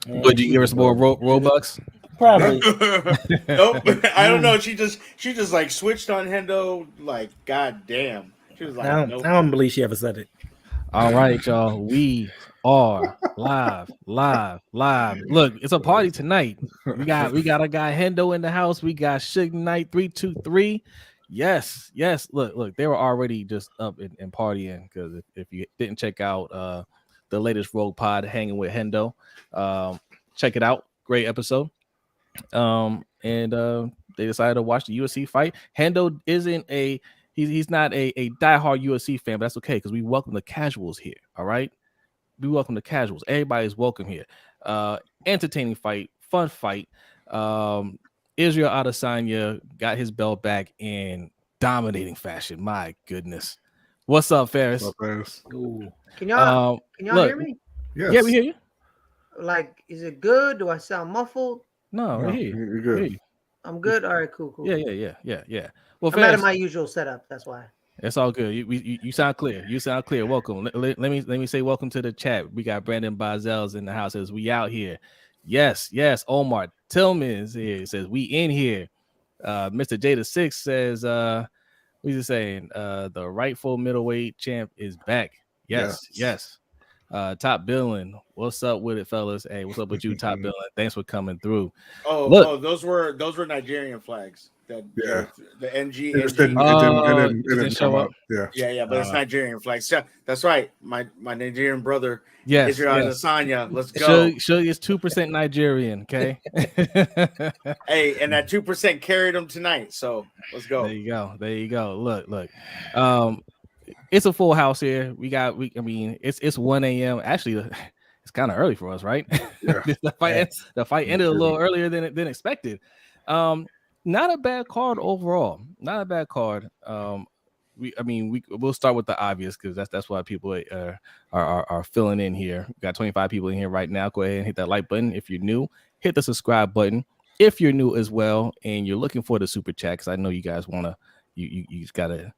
Would you give her some more Robux? Probably. Nope. I don't know. She just like switched on Hendo. Like, god damn. She was like, nope. I don't believe she ever said it. All right, y'all. We are live. Look, it's a party tonight. We got a guy Hendo in the house. We got Suge Knight 323. Yes. Look, they were already just up and partying because if you didn't check out the latest Rogue Pod hanging with Hendo, check it out. Great episode. And they decided to watch the UFC fight. Hendo isn't he's not a diehard UFC fan, but that's okay because we welcome the casuals here. All right, we welcome the casuals. Everybody's welcome here. Entertaining fight, fun fight. Israel Adesanya got his belt back in dominating fashion. My goodness, what's up, Ferris? What's up, Ferris? Can y'all hear me? Yes. Yeah, we hear you. Like, is it good? Do I sound muffled? No, No, you're good. I'm good. All right, cool. Yeah. Well, I'm out of my usual setup. That's why. It's all good. You sound clear. You sound clear. Welcome. Let me say welcome to the chat. We got Brandon Bazell's in the house. Says we out here. Yes. Omar Tillman is here. He says we in here. Mr. Jada6 says what's he saying? The rightful middleweight champ is back. Yes. Top Billing, what's up with it, fellas? Hey, what's up with you, Top Billing? Thanks for coming through. Those were Nigerian flags. The NG. It didn't show up. Yeah, but it's Nigerian flags. Yeah, that's right. My Nigerian brother, Israel Adesanya. Let's go. Suge is 2% Nigerian. Okay. Hey, and that 2% carried him tonight. So let's go. There you go. Look. It's a full house here. It's 1 a.m. Actually, it's kind of early for us, right? Yeah. the fight ended a little earlier than expected. Not a bad card overall. Not a bad card. We'll start with the obvious because that's why people are filling in here. We got 25 people in here right now. Go ahead and hit that like button if you're new. Hit the subscribe button if you're new as well, and you're looking for the super chat because I know you guys wanna. You just gotta.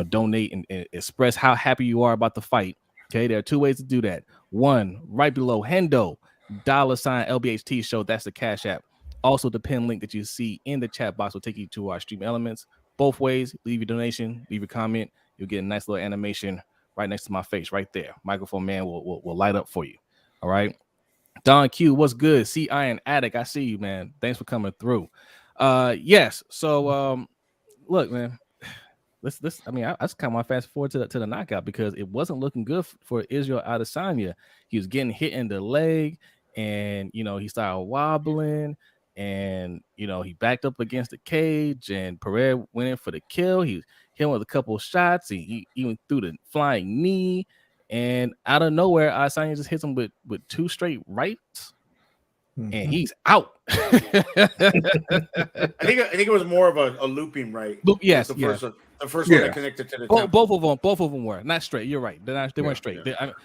Donate and express how happy you are about the fight. Okay, there are two ways to do that. One, right below Hendo, $ LBHTShow. That's the Cash App. Also, the pin link that you see in the chat box will take you to our stream elements. Both ways, leave your donation, leave your comment. You'll get a nice little animation right next to my face, right there. Microphone man will light up for you. All right. Don Q, what's good? C Iron Addict, I see you, man. Thanks for coming through. Yes. So, look, man. I just kind of want to fast forward to the knockout because it wasn't looking good for Israel Adesanya. He was getting hit in the leg, and he started wobbling, and he backed up against the cage, and Pereira went in for the kill. He hit him with a couple of shots. He even threw the flying knee, and out of nowhere, Adesanya just hits him with 2 straight rights. And he's out. I think it was more of a looping right. Yes, the first one that connected to the temple. Both of them were not straight. You're right. They weren't straight.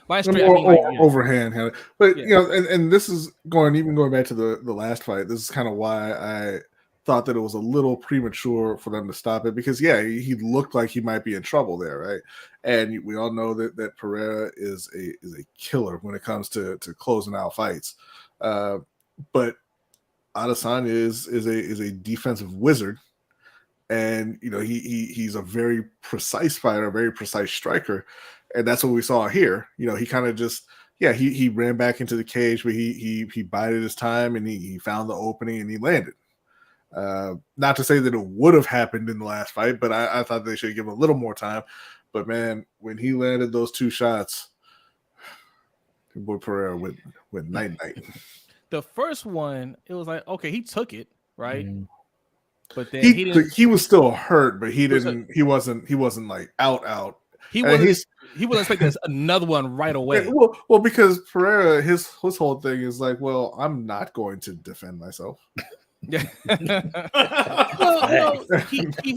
By straight, overhand. But and this is going back to the last fight. This is kind of why I thought that it was a little premature for them to stop it because he looked like he might be in trouble there, right? And we all know that Pereira is a killer when it comes to closing out fights. But Adesanya is a defensive wizard, and he's a very precise fighter, a very precise striker, and that's what we saw here. He kind of just he ran back into the cage, but he bided his time and he found the opening and he landed. Not to say that it would have happened in the last fight, but I thought they should give him a little more time. But man, when he landed those 2 shots, boy Pereira went night. The first one, it was like, okay, he took it, right? But then he was still hurt, but he wasn't like out. He wasn't expecting another one right away. Well, because Pereira, his whole thing is like, well, I'm not going to defend myself. Yeah. He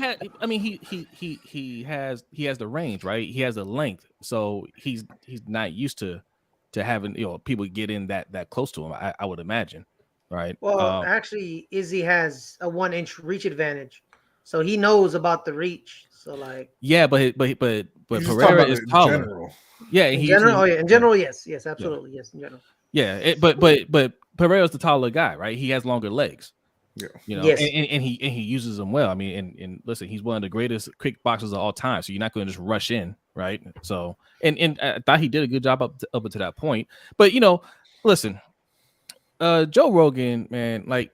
has the range, right? He has the length, so he's not used to having people get in that close to him. I would imagine, right? Well, actually, Izzy has a 1-inch reach advantage, so he knows about the reach. So like, but Pereira is taller. In general, yes, absolutely, yes, in general. Yeah, but Pereira's the taller guy, right? He has longer legs. Yeah. You know, Yes. and he uses them well. I mean, and listen, he's one of the greatest kickboxers of all time. So you're not going to just rush in, right? So and I thought he did a good job up to that point. But you know, listen, Joe Rogan, man, like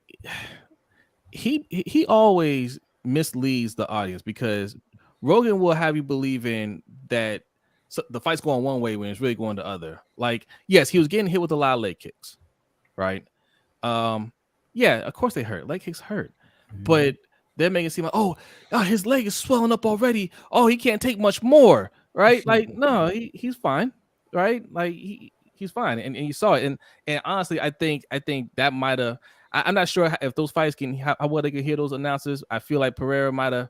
he always misleads the audience because Rogan will have you believe in that the fight's going one way when it's really going the other. Like, yes, he was getting hit with a lot of leg kicks, right? Yeah, of course they hurt. Leg kicks hurt, but they're making it seem like, oh, his leg is swelling up already. Oh, he can't take much more, right? Like, no, he's fine, right? Like he's fine, and you saw it. And honestly, I think that might have. I'm not sure if those fights how well they could hear those announcers. I feel like Pereira might have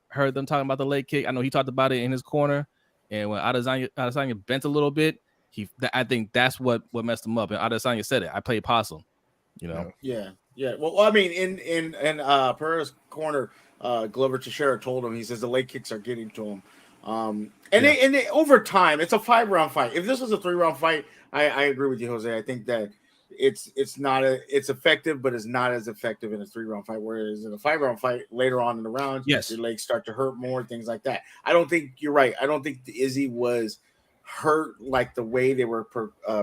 heard them talking about the leg kick. I know he talked about it in his corner, and when Adesanya bent a little bit, I think that's what messed him up. And Adesanya said it. I played possum, you know. Yeah. Well, I mean, in Pereira's corner, Glover Teixeira told him, he says the leg kicks are getting to him. And they over time, it's a 5-round fight. If this was a 3-round fight, I agree with you, Jose. I think that it's effective, but it's not as effective in a 3-round fight. Whereas in a 5-round fight, later on in the rounds, yes, your legs start to hurt more, things like that. I don't think you're right. I don't think Izzy was hurt like the way they were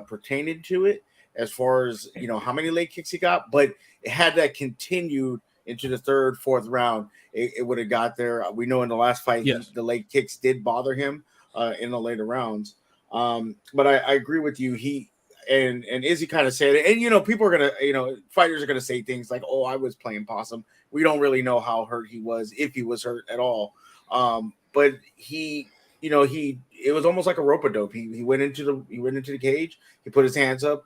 pertaining to it, as far as how many leg kicks he got, but had that continued into the 3rd, 4th round, it would have got there. We know in the last fight, yes, the leg kicks did bother him in the later rounds. But I agree with you. He and Izzy kind of said it, and people are gonna, fighters are gonna say things like, "Oh, I was playing possum." We don't really know how hurt he was, if he was hurt at all. But it was almost like a rope-a-dope. He went into the cage. He put his hands up.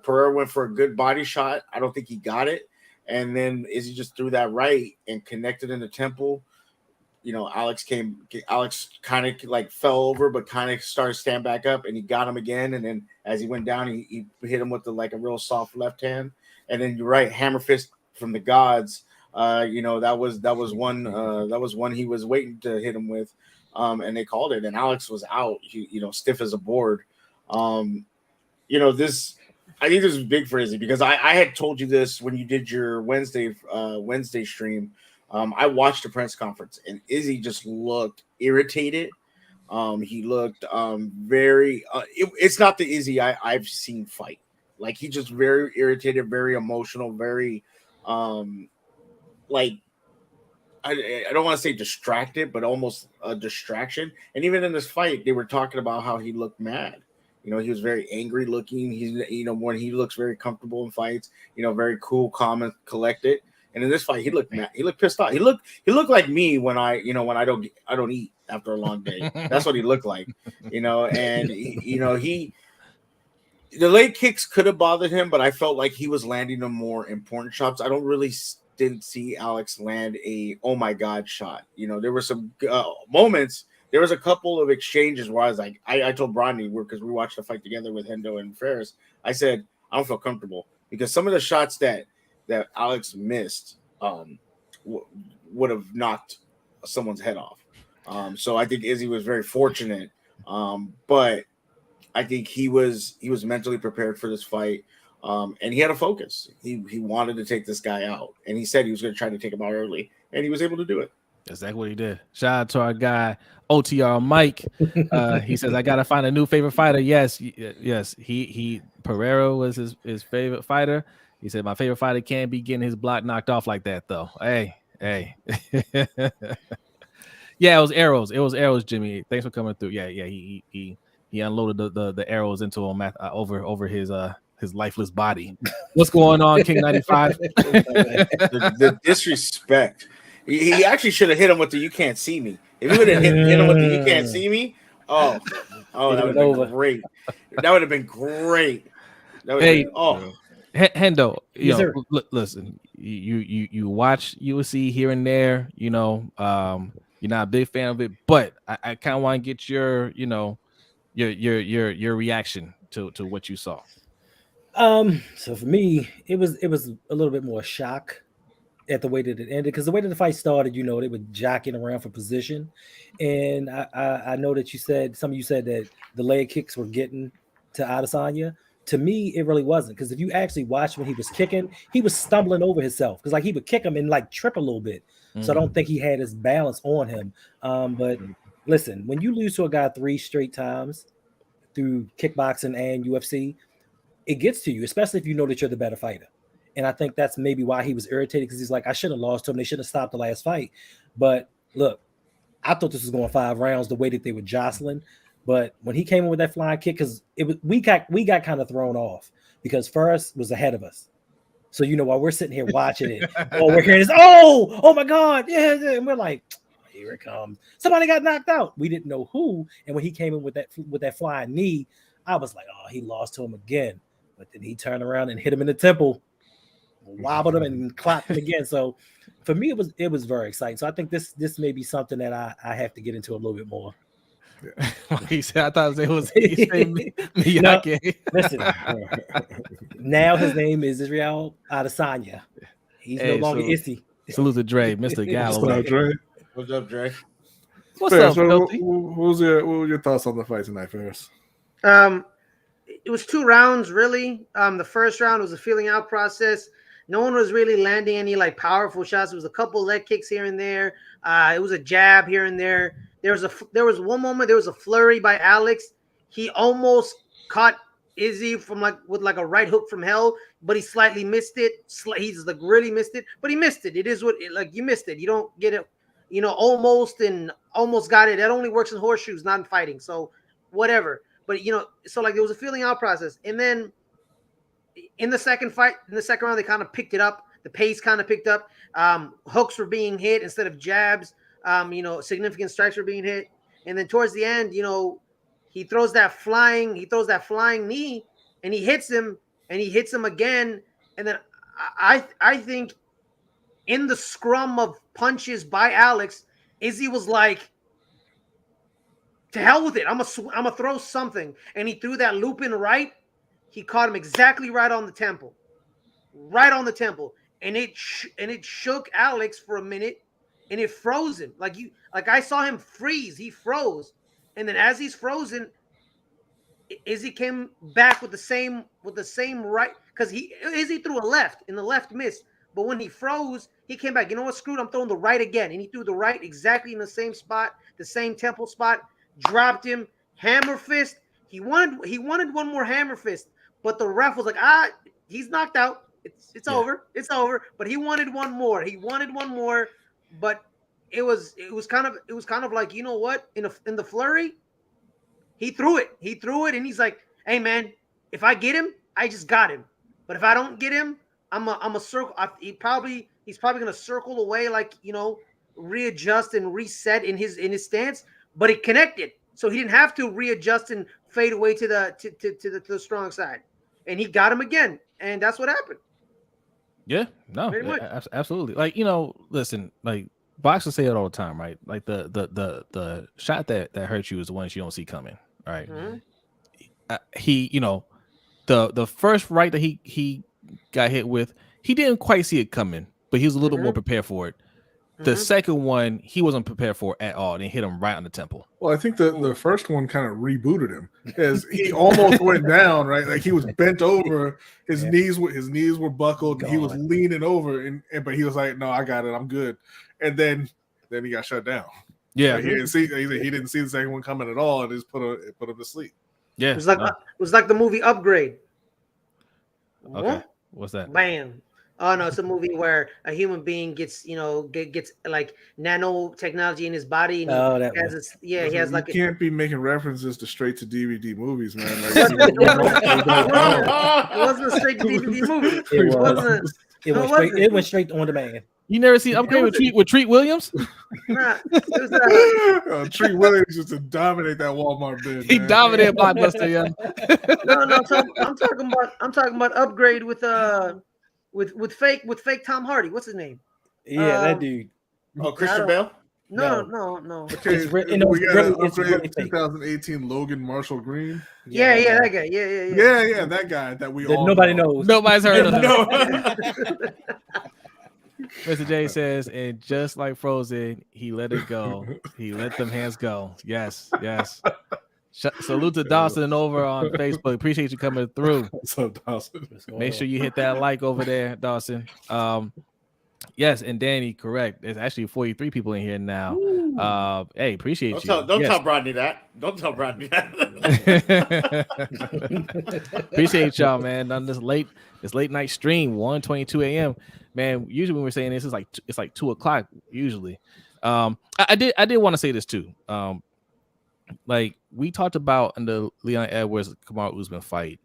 Pereira went for a good body shot. I don't think he got it. And then Izzy just threw that right and connected in the temple. Alex kind of like fell over, but kind of started to stand back up, and he got him again. And then as he went down, he hit him with a real soft left hand. And then you're right, hammer fist from the gods. That was one he was waiting to hit him with. And they called it, and Alex was out, stiff as a board. I think this is big for Izzy, because I had told you this when you did your Wednesday stream. I watched the press conference, and Izzy just looked irritated. He looked very. It's not the Izzy I've seen fight. Like, he's just very irritated, very emotional, very like. I don't want to say distracted, but almost a distraction. And even in this fight, they were talking about how he looked mad. He was very angry looking. He's, when he looks very comfortable in fights, very cool, calm, and collected. And in this fight, he looked mad. He looked pissed off. He looked like me when I don't eat after a long day. That's what he looked like, and the leg kicks could have bothered him, but I felt like he was landing the more important shots. I didn't see Alex land a oh my god shot. There were some moments. There was a couple of exchanges where I was like, I told Brodny, because we watched the fight together with Hendo and Ferris. I said, I don't feel comfortable, because some of the shots that Alex missed would have knocked someone's head off. So I think Izzy was very fortunate, but I think he was mentally prepared for this fight. And he had a focus. He wanted to take this guy out, and he said he was going to try to take him out early, and he was able to do it. That's exactly what he did. Shout out to our guy OTR Mike. He says, I gotta find a new favorite fighter. Yes. He Pereira was his favorite fighter. He said, my favorite fighter can't be getting his block knocked off like that, though. Hey. Yeah, it was arrows, Jimmy. Thanks for coming through. Yeah. He unloaded the arrows into him over his lifeless body. What's going on, King 95? the disrespect. He actually should have hit him with the "you can't see me." If he would have hit him with the "you can't see me," that would have been great. That would have been great. Hendo, Yes, listen, you watch UFC here and there. You're not a big fan of it, but I kind of want to get your reaction to what you saw. So for me, it was a little bit more shock at the way that it ended, because the way that the fight started, they were jockeying around for position, and I know that some of you said that the leg kicks were getting to Adesanya, to me, it really wasn't, because if you actually watch when he was kicking, he was stumbling over himself, because like he would kick him and like trip a little bit. So I don't think he had his balance on him. But listen, when you lose to a guy 3 straight times through kickboxing and UFC, it gets to you, especially if you know that you're the better fighter. And I think that's maybe why he was irritated, because he's like, I should have lost to him. They should have stopped the last fight. But look, I thought this was going 5 rounds the way that they were jostling. But when he came in with that flying kick, because we got kind of thrown off, because Forrest was ahead of us. So while we're sitting here watching it, all we're hearing is, oh my God, yeah, and we're like, here it comes. Somebody got knocked out. We didn't know who. And when he came in with that flying knee, I was like, oh, he lost to him again. But then he turned around and hit him in the temple, wobbled him and clocked him again. So for me, it was very exciting. So I think this may be something that I have to get into a little bit more. He said, I thought it was Miyake. No, listen, now his name is Israel Adesanya. He's no longer Izzy. Salute to Dre, Mr. Galloway. What's up, Dre? What's up, Filthy? What were your thoughts on the fight tonight, Ferris? It was 2 rounds, really. The first round was a feeling out process. No one was really landing any like powerful shots. It was a couple leg kicks here and there. It was a jab here and there. There was one moment, there was a flurry by Alex. He almost caught Izzy with a right hook from hell, but he slightly missed it. He's like really missed it, but he missed it. It is you missed it. You don't get it, almost got it. That only works in horseshoes, not in fighting. So whatever. But so like there was a feeling out process, and then in the second round, they kind of picked it up. The pace kind of picked up. Hooks were being hit instead of jabs. Significant strikes were being hit, and then towards the end, he throws that flying knee, and he hits him again, and then I think in the scrum of punches by Alex, Izzy was like, to hell with it, I'm gonna throw something, and he threw that looping right. He caught him exactly right on the temple, and it shook Alex for a minute. And it froze him. Like I saw him freeze. He froze. And then as he's frozen, Izzy came back with the same right, because Izzy threw a left and the left missed. But when he froze, he came back. You know what? Screwed. I'm throwing the right again. And he threw the right exactly in the same spot, the same temple spot, dropped him, hammer fist. He wanted one more hammer fist, but the ref was like, he's knocked out. It's over. It's over. But he wanted one more. But it was kind of like, you know what? In the flurry, he threw it, and he's like, "Hey man, if I get him, I just got him. But if I don't get him, I'm a circle. He's probably gonna circle away, like readjust and reset in his stance. But it connected, so he didn't have to readjust and fade away to the strong side, and he got him again, and that's what happened. Yeah, no, absolutely. Like, listen, like boxers say it all the time, right? Like the shot that hurts you is the ones you don't see coming, right? Mm-hmm. The first right that he got hit with, he didn't quite see it coming, but he was a little more prepared for it. The second one, he wasn't prepared for it at all, and it hit him right on the temple. Well, I think the first one kind of rebooted him, as he almost went down, right? Like he was bent over, his knees were buckled, and he was leaning over, but he was like, "No, I got it, I'm good." And then he got shut down. Yeah, like he didn't see the second one coming at all, and just put him to sleep. Yeah, it was like the movie Upgrade. Okay, what's that? Bam. Oh no, it's a movie where a human being gets like nanotechnology in his body, and he has like. You can't be making references to straight to DVD movies, man. Like, it wasn't a straight to DVD movie. It went straight on demand. You never seen Upgrade with Treat Williams? Nah, it was, Treat Williams used to dominate that Walmart bid. He dominated Blockbuster, yeah. No. So I'm talking about Upgrade with fake Tom Hardy. What's his name? Yeah, that dude. Oh, Christian Bale? No. Okay, it's really 2018 Logan Marshall Green. Yeah, that guy. Yeah, that guy that nobody knows. Nobody's heard of him. Mr. J says, and just like Frozen, he let it go. He let them hands go. Yes. Salute to Dawson over on Facebook. Appreciate you coming through. What's up, Dawson? Make sure you hit that like over there, Dawson. Yes, and Danny, correct. There's actually 43 people in here now. Hey, appreciate you. Don't tell Brodny that. Don't tell Brodny that. Appreciate y'all, man. On this late night stream, 1:22 a.m. Man, usually when we're saying this, it's like 2 o'clock usually. I did want to say this too. Like we talked about in the Leon Edwards Kamaru Usman fight,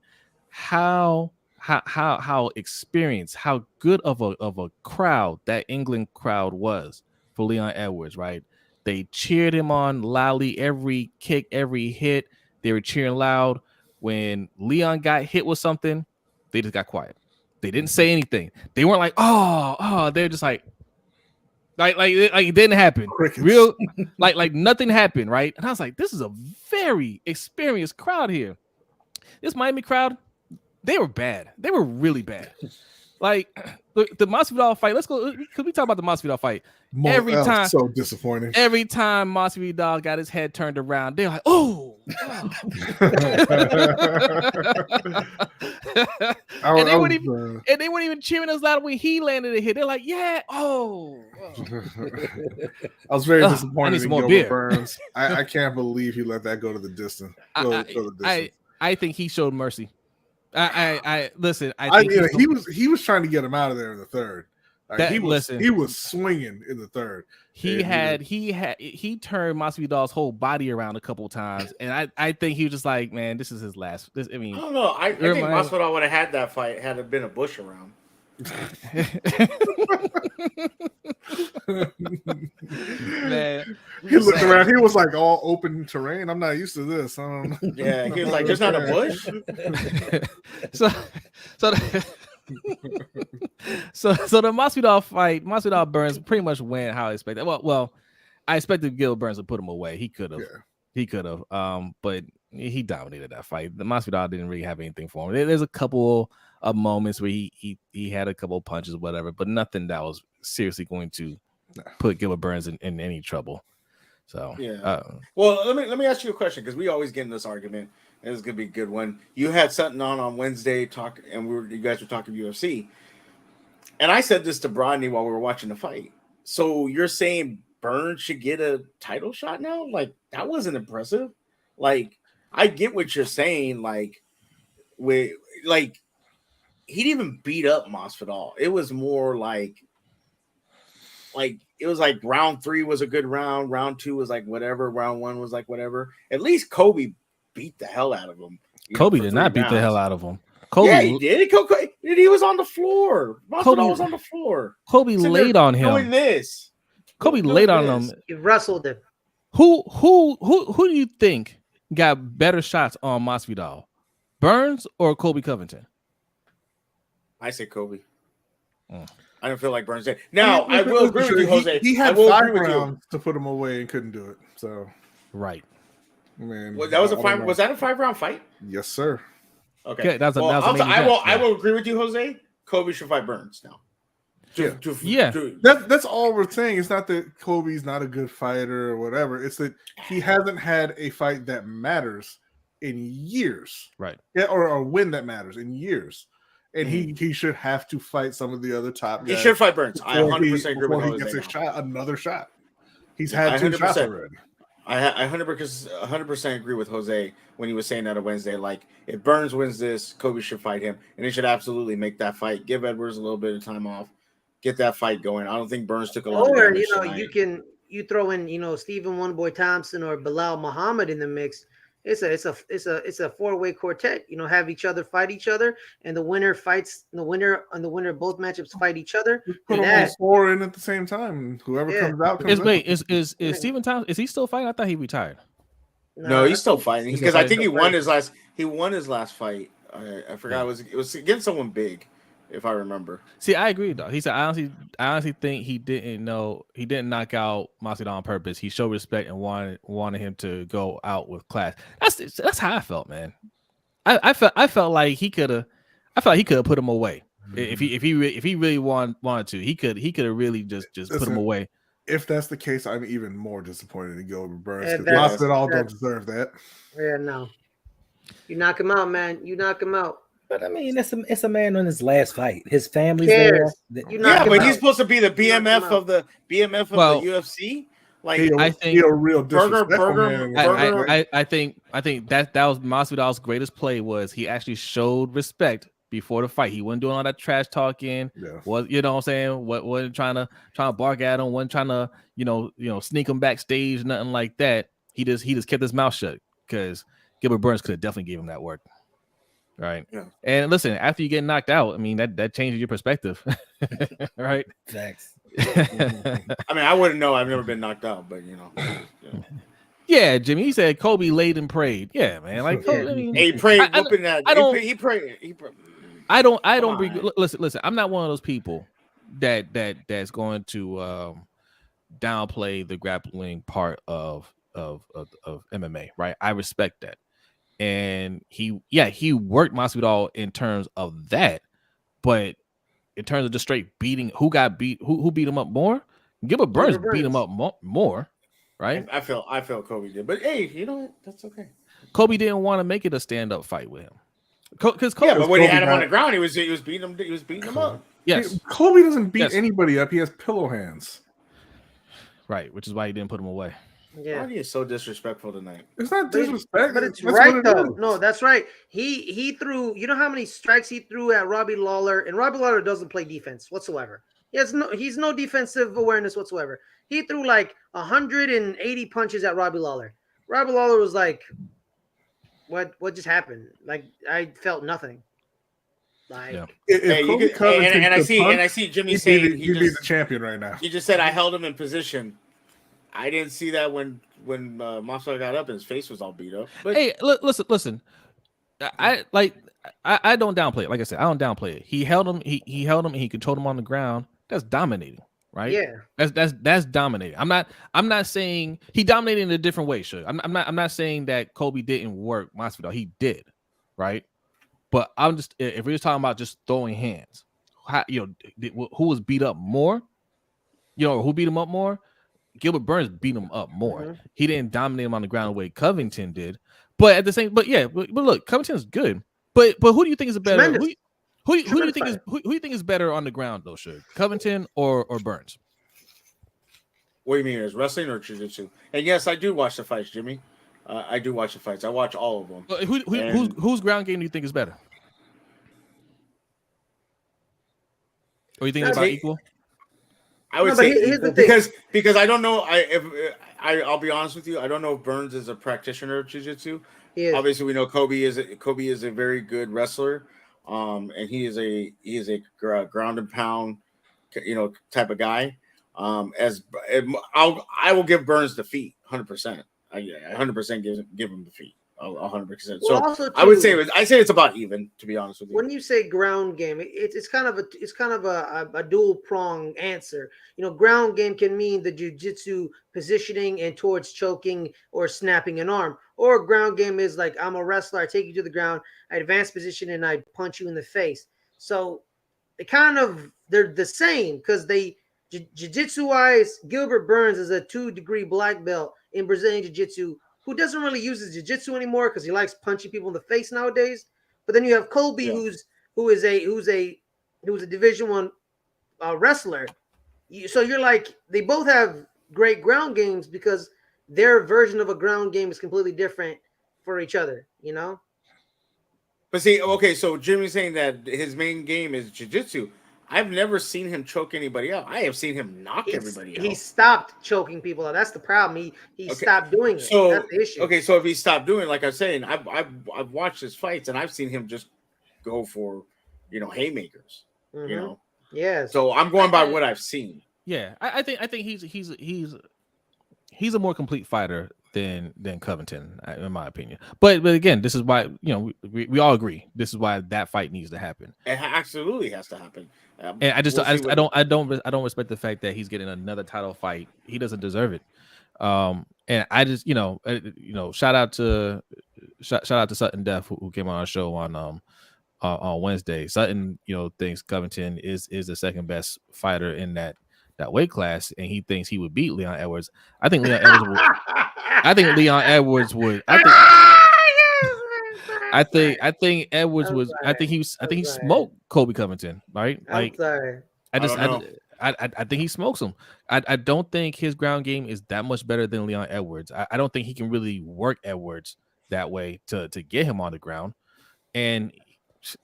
how experienced, how good of a crowd that England crowd was for Leon Edwards, right? They cheered him on loudly, every kick, every hit. They were cheering loud. When Leon got hit with something, they just got quiet. They didn't say anything. They weren't like, oh, they're just like it didn't happen. Crickets. Real, like nothing happened, right? And I was like, this is a very experienced crowd here. This Miami crowd, they were bad. They were really bad. Like the Masvidal fight. Let's go. Could we talk about the Masvidal fight? Every time, so disappointing. Every time Masvidal got his head turned around, they're like, "Oh!" And they weren't even cheering us loud when he landed a hit. They're like, "Yeah, oh!" I was very disappointed. I need some more Gilbert beer. Burns. I can't believe he let that go to the distance. I think he showed mercy. Listen. He was trying to get him out of there in the third. He was swinging in the third. He turned Masvidal's whole body around a couple times, and I think he was just like, man, this is his last. I don't know. I think Masvidal would have had that fight had it been a bush around. Man, he looked around. He was like all open terrain. I'm not used to this. Yeah, he was like, "There's not a bush." So the Masvidal fight, Masvidal Burns pretty much went how I expected. Well, I expected Gil Burns to put him away. He could have, but he dominated that fight. The Masvidal didn't really have anything for him. There's a couple of moments where he had a couple of punches, whatever, but nothing that was seriously going to put Gilbert Burns in any trouble. So yeah. Well, let me ask you a question, because we always get in this argument. This is gonna be a good one. You had something on Wednesday you guys were talking UFC, and I said this to Brodny while we were watching the fight. So you're saying Burns should get a title shot now? Like, that wasn't impressive. Like, I get what you're saying. Like, he didn't even beat up Masvidal. It was more like it was like round 3 was a good round. Round 2 was like whatever. Round 1 was like whatever. At least Kobe beat the hell out of him. Kobe did not beat the hell out of him. Yeah, he did. He was on the floor. Masvidal was on the floor. Kobe laid on him. Doing this. Kobe laid on him. He wrestled him. Who do you think got better shots on Masvidal? Burns or Colby Covington? I say Kobe. I don't feel like Burns did. Now, I will agree with you, Jose. He had 5 rounds to put him away and couldn't do it. So right. Man, that was a 5. Was that a 5-round fight? Yes, sir. Okay. I will agree with you, Jose. Kobe should fight Burns now. That's all we're saying. It's not that Kobe's not a good fighter or whatever. It's that he hasn't had a fight that matters in years. Right. Yeah, or a win that matters in years. And he should have to fight some of the other top guys. He should fight Burns. I 100% agree with Jose. He gets another shot. He's had 2 shots already. I 100% agree with Jose when he was saying that on Wednesday. Like, if Burns wins this, Kobe should fight him, and he should absolutely make that fight. Give Edwards a little bit of time off, get that fight going. I don't think Burns took a lot. Or you throw in Stephen One Boy Thompson or Bilal Muhammad in the mix. It's a 4-way quartet. Have each other fight each other, and the winner fights the winner, and the winner of both matchups fight each other. Put them all 4 in at the same time. Whoever comes out. Is Stephen Thompson? Is he still fighting? I thought he retired. No, he's still fighting because I think he won his last. He won his last fight. I forgot. It was against someone big, if I remember. See, I agree though. He said I honestly think he didn't knock out Masvidal on purpose. He showed respect and wanted him to go out with class. That's how I felt, man. I felt like he could have. I felt like he could have put him away if he really wanted to. He could have really just put him away. if that's the case, I'm even more disappointed in Gilbert Burns because that's- Masvidal don't deserve that. Yeah, no. You knock him out, man. You knock him out. But I mean, it's a man on his last fight. His family's Cares? there. You Yeah, knock him but out. he's supposed to be the BMF out. of the UFC. Like He I think- a real disrespectful man. I think that was Masvidal's greatest play was he actually showed respect before the fight. He wasn't doing all that trash talking. Yeah. Was you know what I'm saying? Wasn't trying to bark at him, wasn't trying to, you know, sneak him backstage, nothing like that. He just kept his mouth shut because Gilbert Burns could have definitely gave him that work. Right. Yeah. And listen, after you get knocked out, I mean that changes your perspective. Right. Facts. I mean, I wouldn't know. I've never been knocked out, but you know. Yeah, Jimmy. He said Kobe laid and prayed. Yeah, man. Like, Yeah. I mean, He prayed. I Whooping that. I don't- He prayed. I don't Come bring. on. Listen. I'm not one of those people that's going to downplay the grappling part of MMA. Right. I respect that, and he worked Masvidal in terms of that, but in terms of just straight beating, who beat him up more? Gilbert Burns beat him up more. Right. I feel Kobe did, but hey, you know what? That's okay. Kobe didn't want to make it a stand-up fight with him. Because Yeah, but when he had him Kobe on the ground, he was beating him. He was beating him up. yes, Kobe doesn't beat Yes. anybody up. He has pillow hands. right, which is why he didn't put him away. Yeah. Why are you so disrespectful tonight? It's not But disrespect. But it's That's right what it though. is. No, that's right. He threw. You know how many strikes he threw at Robbie Lawler, and Robbie Lawler doesn't play defense whatsoever. He's no defensive awareness whatsoever. He threw like 180 punches at Robbie Lawler. Robbie Lawler was like, "What just happened?" Like I felt nothing. Like Yeah. If Hey, you Kobe could, Covington and I could see punch, Jimmy he'd saying be the champion right now. he just said I held him in position. I didn't see that when Masvidal got up and his face was all beat up. But Hey, listen. I don't downplay it. Like I said, I don't downplay it. He held him. He held him. And he controlled him on the ground. That's dominating, right? yeah, That's dominating. I'm not saying he dominated in a different way. Sure. I'm not saying that Kobe didn't work Masvidal. He did, right? But I'm just if we're just talking about just throwing hands, who was beat up more? Who beat him up more? Gilbert Burns beat him up more. Mm-hmm. He didn't dominate him on the ground the way Covington did. But at the same, but look, Covington's good. But who do you think is a better? Tremendous. Who do you think is who do you think is better on the ground though? Should Covington or Burns? what do you mean, is wrestling or jiu-jitsu? And yes, I do watch the fights, Jimmy. I do watch the fights. I watch all of them. Whose ground game do you think is better? Or you think it's about equal? I would No, but say here's the equal thing. because I don't know. I'll be honest with you. I don't know if Burns is a practitioner of jiu-jitsu. yeah. Obviously, we know Kobe is a very good wrestler, and he is a ground and pound, type of guy. I will give Burns the feet, 100%. I 100% give him the feet, 100%. So Well, also, I would too, say it's about even, to be honest with you. when you say ground game, it's kind of a dual prong answer. Ground game can mean the jiu-jitsu positioning and towards choking or snapping an arm, or ground game is like I'm a wrestler, I take you to the ground, I advance position, and I punch you in the face. So they're the same because jiu-jitsu wise, Gilbert Burns is a 2-degree black belt in Brazilian jiu-jitsu who doesn't really use his jiu-jitsu anymore because he likes punching people in the face nowadays. But then you have Kobe, who is a Division I wrestler. So you're like, they both have great ground games because their version of a ground game is completely different for each other. But see, okay, so Jimmy's saying that his main game is jiu-jitsu. I've never seen him choke anybody out. I have seen him knock everybody out. He stopped choking people out. That's the problem. He stopped doing it. So that's the issue. okay, so if he stopped doing it, like I'm saying, I've watched his fights and I've seen him just go for haymakers. Mm-hmm. Yes. So I'm going by what I've seen. Yeah, I think he's a more complete fighter than Covington, in my opinion. But again, this is why we all agree this is why that fight needs to happen. It absolutely has to happen. And I don't respect the fact that he's getting another title fight. He doesn't deserve it. And I just shout out to Sutton Def who came on our show on Wednesday. Sutton thinks Covington is the second best fighter in that that weight class, and he thinks he would beat Leon Edwards. I think Leon Edwards would. I think Leon Edwards would. I think Edwards was. I think he smoked Kobe Covington. Right? Like I think he smokes him. I don't think his ground game is that much better than Leon Edwards. I don't think he can really work Edwards that way to get him on the ground. And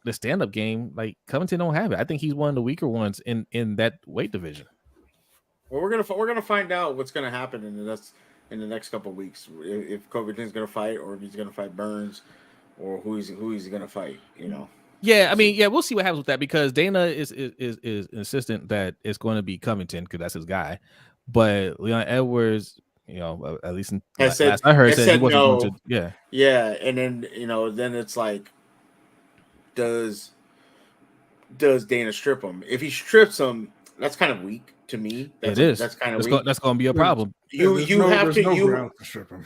the stand-up game, like Covington don't have it. I think he's one of the weaker ones in that weight division. Well, we're gonna find out what's gonna happen in the next couple of weeks. If Covington's gonna fight, or if he's gonna fight Burns, or who he's gonna fight. You know. Yeah, I mean, yeah, we'll see what happens with that, because Dana is insistent that it's going to be Covington because that's his guy. But Leon Edwards, you know, at least last I heard, said he wasn't no. going to. Yeah. Yeah, and then then it's like, does Dana strip him? If he strips him, that's kind of weak to me. That's kind of weak. That's going to be a problem. You have to grounds to strip him.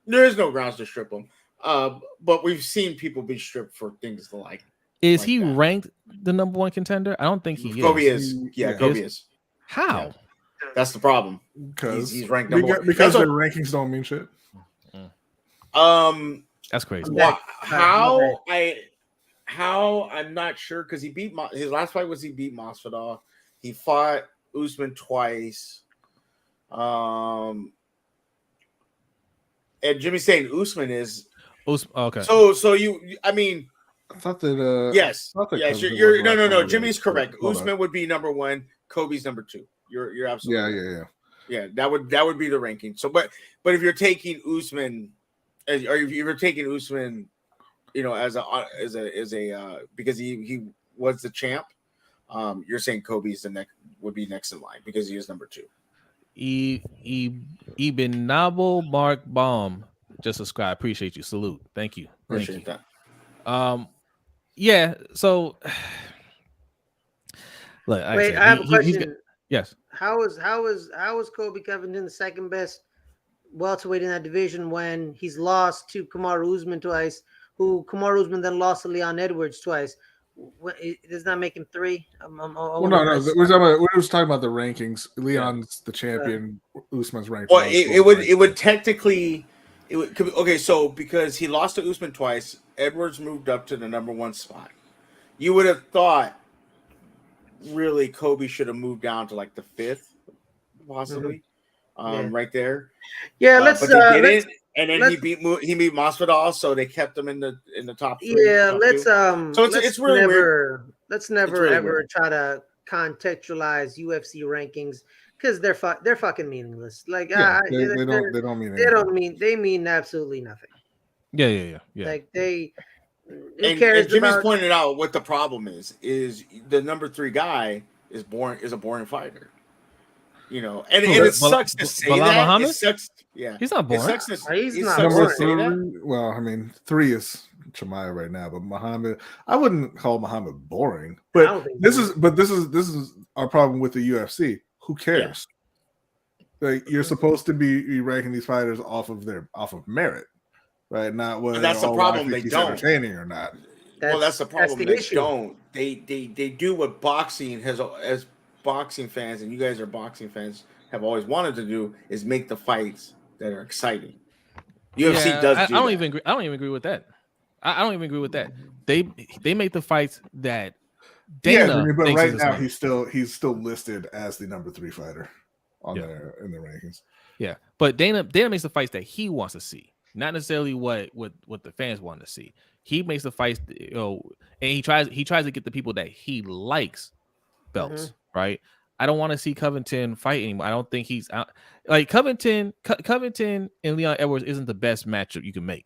There is no grounds to strip him. But we've seen people be stripped for things like. Is he ranked the number one contender? I don't think he is. Kobe is. How? Yeah. That's the problem. Because he's ranked number one. Because their rankings don't mean shit. That's crazy. How I'm not sure, because he beat his last fight was he beat Masvidal. He fought Usman twice. And Jimmy's saying Usman is. Okay. So you, I mean, I thought that. Yes. You're no. Jimmy's correct. Usman would be number one. Kobe's number two. You're absolutely. Yeah. That would be the ranking. So, but if you're taking Usman, or if you're taking Usman, you know, as a because he was the champ. You're saying Kobe's would be next in line because he is number two. Ibn Nabal Mark Baum just subscribe. Appreciate you. Salute. Thank you. Appreciate that. Yeah. So, look. I have a question. Yes. How is Kobe Covington the second best welterweight in that division when he's lost to Kamaru Usman twice, who Kamaru Usman then lost to Leon Edwards twice? Does that make him three? No. We're just talking about the rankings. Leon's the champion. Usman's ranked. Well, it would technically. Okay, so because he lost to Usman twice, Edwards moved up to the number one spot. You would have thought, really, Kobe should have moved down to like the fifth, possibly, right there. Yeah, but they didn't. And then he beat Masvidal, so they kept him in the top three. Yeah, it's really weird. Let's never ever try to contextualize UFC rankings, because they're fucking meaningless. Like they don't mean anything. They mean absolutely nothing. Yeah. Like who cares? And Jimmy's pointed out what the problem is the number three guy is a boring fighter. You know, and it sucks to say that. Muhammad? It sucks. Yeah, he's not boring. He's not boring. Well, I mean, 3 is Chimaev right now, but Muhammad, I wouldn't call Muhammad boring. But this is our problem with the UFC. Who cares? Yeah. Like, you're supposed to be ranking these fighters off of merit, right? Not whether that's the problem. They don't entertaining or not. That's the problem. They don't. They do what boxing as boxing fans, and you guys are boxing fans, have always wanted to do, is make the fights that are exciting. UFC does. I don't even agree with that. I don't even agree with that. They make the fights that Dana. But right now he's still listed as the number 3 fighter in the rankings. Yeah, but Dana makes the fights that he wants to see, not necessarily what the fans want to see. He makes the fights, and he tries to get the people that he likes belts. Right? I don't want to see Covington fight anymore. I don't think he's out. Like Covington and Leon Edwards isn't the best matchup you can make.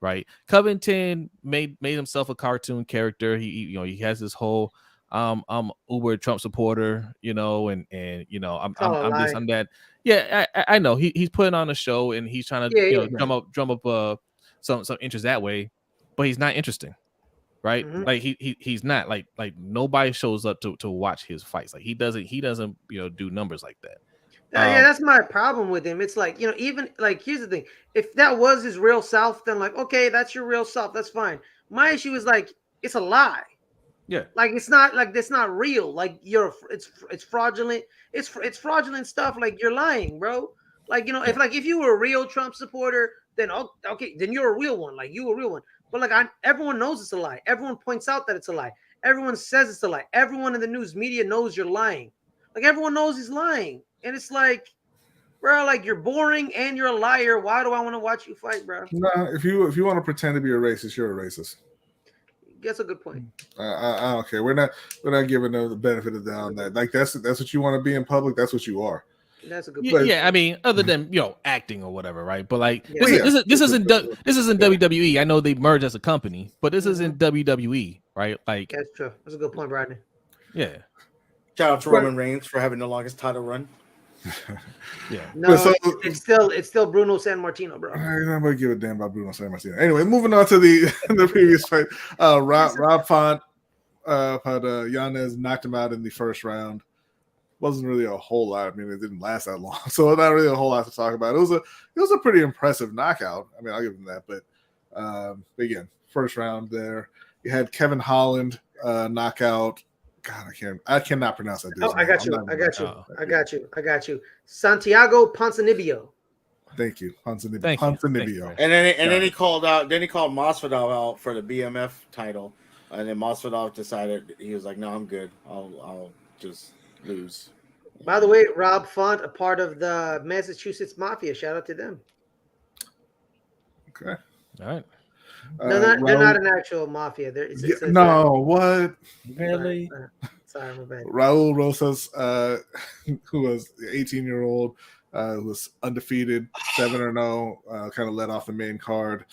Right? Covington made himself a cartoon character. He has this whole Uber Trump supporter, and I'm this, I'm that. Yeah, I know he's putting on a show and he's trying to drum up some interest that way, but he's not interesting. Right? Like he's not like nobody shows up to watch his fights. Like he doesn't do numbers like that. That's my problem with him. It's like, even like, here's the thing. If that was his real self, then like, okay, that's your real self. That's fine. My issue is like, it's a lie. Yeah. Like it's not like that's not real. Like it's fraudulent. It's fraudulent stuff. Like you're lying, bro. Like if you were a real Trump supporter, then okay, then you're a real one. Like you a real one. But like everyone knows it's a lie. Everyone points out that it's a lie. Everyone says it's a lie. Everyone in the news media knows you're lying. Like everyone knows he's lying, and it's like, bro, like you're boring and you're a liar. Why do I want to watch you fight, bro? Nah, if you want to pretend to be a racist, you're a racist. That's a good point. I don't care. We're not giving them the benefit of the doubt on that. Like that's what you want to be in public. That's what you are. That's a good point. Yeah, I mean, other than acting or whatever, right? But like Yeah. this isn't WWE. I know they merged as a company, but this isn't WWE, right? Like That's true. That's a good point, Brodny. Yeah. Shout out to Roman Reigns for having the longest title run. Yeah. No, it's still Bruno Sammartino, bro. I'm not gonna give a damn about Bruno Sammartino. Anyway, moving on to the previous fight. Rob Font had Yanez knocked him out in the first round. Wasn't really a whole lot. I mean, it didn't last that long, so not really a whole lot to talk about. It was a pretty impressive knockout. I mean, I'll give him that. But again, first round there, you had Kevin Holland knockout. God, I cannot pronounce that. Oh, I got you. Santiago Ponzinibbio. Thank you, Ponzinibbio. And then he called Masvidal out for the BMF title, and then Masvidal decided he was like, "No, I'm good. I'll just lose." By the way, Rob Font, a part of the Massachusetts Mafia. Shout out to them. Okay. All right. They're not an actual mafia. What? Really? Sorry, my bad. Raul Rosas, who was the 18-year-old, was undefeated, 7-0, kind of led off the main card.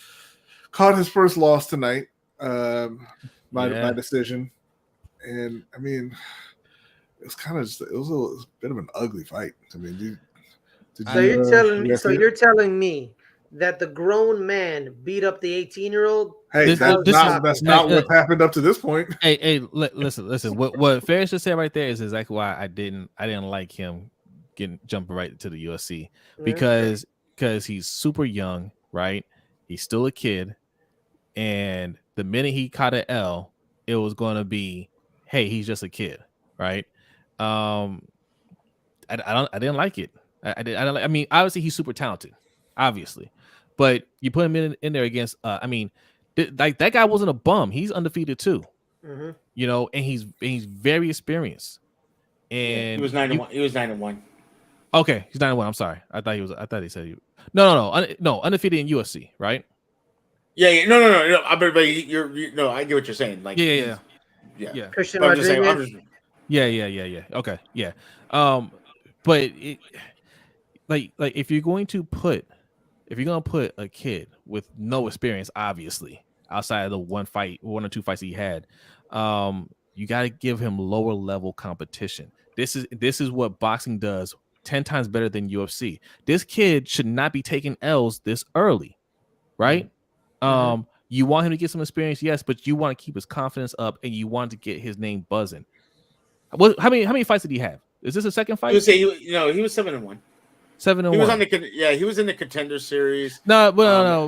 Caught his first loss tonight by decision. And, I mean, it was kind of just it was a bit of an ugly fight. I mean, you're telling me that the grown man beat up the 18-year-old? Hey, that's not what happened up to this point. Hey, listen. What Ferris just said right there is exactly why I didn't like him jumping right to the UFC because he's super young, right? He's still a kid, and the minute he caught an L, it was going to be, hey, he's just a kid, right? I didn't like it. I mean, obviously he's super talented, obviously. But you put him in there against, like that guy wasn't a bum. He's undefeated too, and he's very experienced. And he was 9-1. He was 9-1. Okay, he's 9-1. I'm sorry. I thought he said you. No, undefeated in UFC, right? Yeah. No. I get what you're saying. Like, yeah. Christian Rodriguez. Yeah. Okay, yeah. But it, like if you're going to put a kid with no experience, obviously outside of the one or two fights he had, you got to give him lower level competition. This is what boxing does 10 times better than UFC. This kid should not be taking L's this early, right? You want him to get some experience, yes, but you want to keep his confidence up and you want to get his name buzzing. How many fights did he have? Is this a second fight? He was 7-1. 7-1. He was in the Contender Series. No,